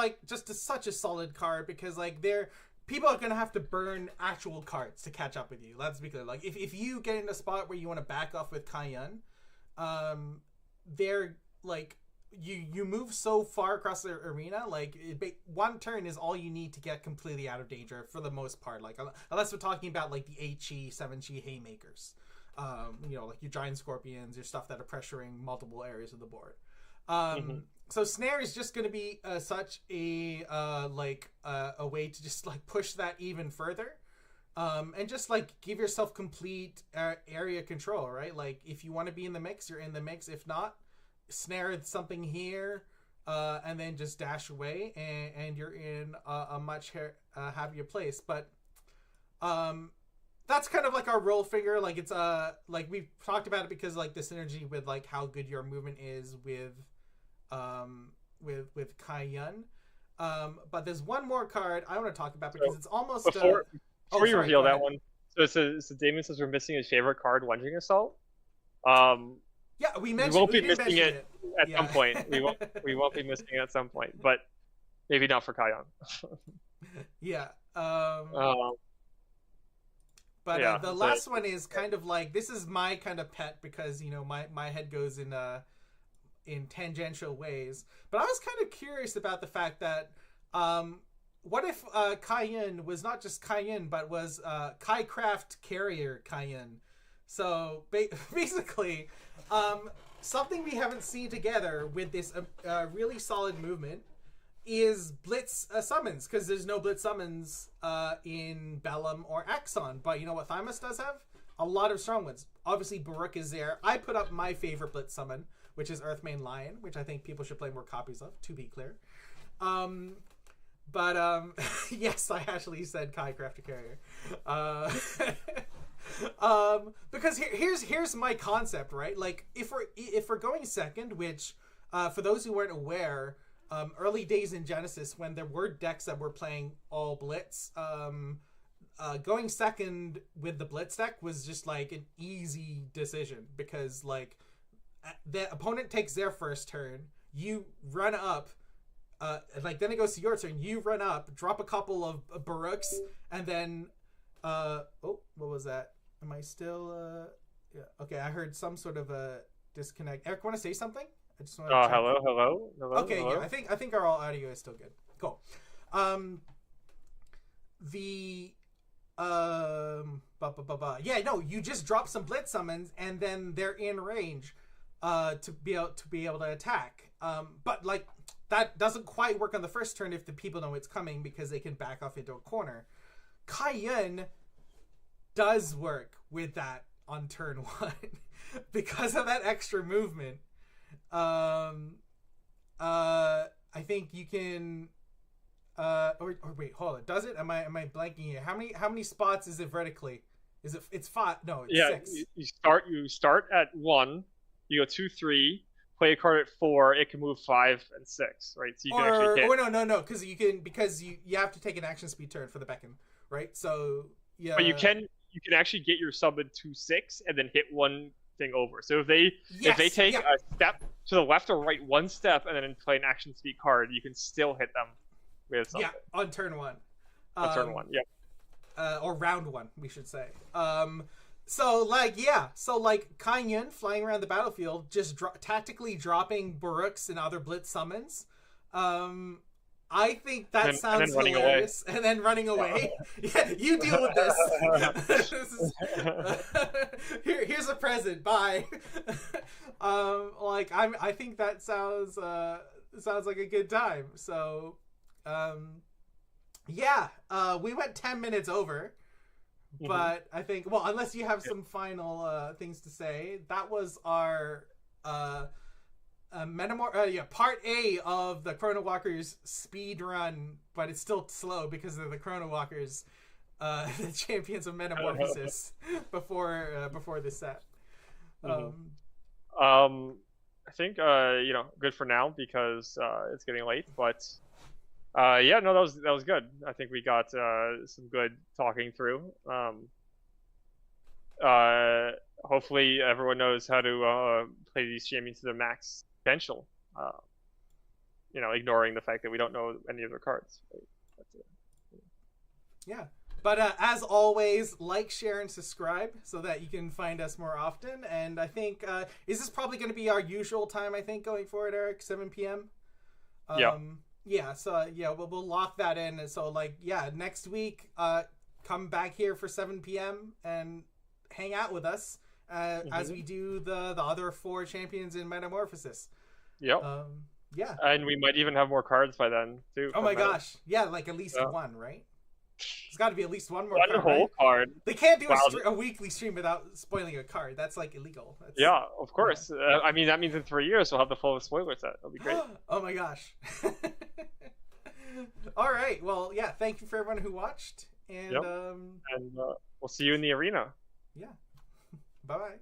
such a solid card, because like people are gonna have to burn actual cards to catch up with you. Let's be clear. Like if you get in a spot where you want to back off with Kaiyun, they're like you move so far across the arena, like one turn is all you need to get completely out of danger for the most part. Like unless we're talking about like the 8-chi, 7-chi haymakers, like your giant scorpions, your stuff that are pressuring multiple areas of the board. So Snare is just going to be such a way to just like push that even further, and just like give yourself complete area control, right? Like if you want to be in the mix, you're in the mix. If not, snare something here, and then just dash away, and you're in a much happier place. But that's kind of like our role figure. Like it's like we've talked about it because like the synergy with like how good your movement is with Kaiyun. But there's one more card I want to talk about because it's almost before you reveal that one. So Damien says we're missing his favorite card, Lunging Assault. Yeah, we won't be missing it at some point. We won't be missing it at some point, but maybe not for Kaiyun. Yeah. But yeah, the last one is kind of like, this is my kind of pet because my head goes in tangential ways. But I was kind of curious about the fact that what if Kaiyun was not just Kaiyun, but was Kai-Craft Carrier Kaiyun? So basically, something we haven't seen together with this really solid movement is Blitz summons, because there's no Blitz summons in Bellum or Axon. But you know what Thymus does have? A lot of strong ones. Obviously, Baruch is there. I put up my favorite Blitz summon, which is Earthmane Lion, which I think people should play more copies of, to be clear. But yes, I actually said Kai Crafter Carrier. Because here's my concept, right? Like if we're going second, which for those who weren't aware, early days in Genesis when there were decks that were playing all Blitz, going second with the Blitz deck was just like an easy decision, because like the opponent takes their first turn, you run up, then it goes to your turn, you run up, drop a couple of Baruchs, and then what was that? Am I still yeah, okay, I heard some sort of a disconnect. Eric, want to say something? I just want to hello. Okay, hello? yeah, I think our audio is still good. Cool. Yeah, no, you just drop some Blitz summons and then they're in range to be able to attack. But like that doesn't quite work on the first turn if the people know it's coming, because they can back off into a corner. Kaiyun does work with that on turn 1 because of that extra movement. I think you can or wait, hold on. Does it? Am I blanking here? How many spots is it vertically? Is it? It's 5. No, it's 6. You start at 1. You go 2, 3. Play a card at 4. It can move 5 and 6, right? So you can actually hit. No, because you have to take an action speed turn for the beckon, right? So yeah. But you can actually get your summon to 6 and then hit 1 thing over. So if they take a step to the left or right, one step, and then play an action speed card, you can still hit them with something. Yeah, on turn 1. On turn 1, yeah. Or round 1, we should say. So Kainyan flying around the battlefield, just tactically dropping Baruchs and other blitz summons. I think that sounds hilarious. And then running away. Yeah, you deal with this. Here's a present. Bye. I think that sounds like a good time. So, we went 10 minutes over. But I think, well, unless you have some final things to say, that was our part A of the Chrono Walkers speed run, but it's still slow because they're the Chrono Walkers, the Champions of Metamorphosis before this set. I think good for now because it's getting late, but that was good. I think we got some good talking through. Hopefully everyone knows how to play these champions to their max potential. Ignoring the fact that we don't know any of their cards. Right? That's it. Yeah. But as always, like, share, and subscribe so that you can find us more often. And I think, is this probably going to be our usual time, I think, going forward, Eric? 7 p.m.? Yeah, so, we'll lock that in. So, next week, come back here for 7 p.m. and hang out with us as we do the other 4 champions in Metamorphosis. Yep. Yeah. And we might even have more cards by then, too. Oh my gosh. Yeah, at least one, right? There's got to be at least one more one card, whole right? card. They can't do a weekly stream without spoiling a card. That's illegal. Yeah, of course. Yeah. I mean, that means in 3 years we'll have the full spoiler set. That'll be great. Oh my gosh. All right. Well, yeah. Thank you for everyone who watched, and we'll see you in the arena. Yeah. Bye.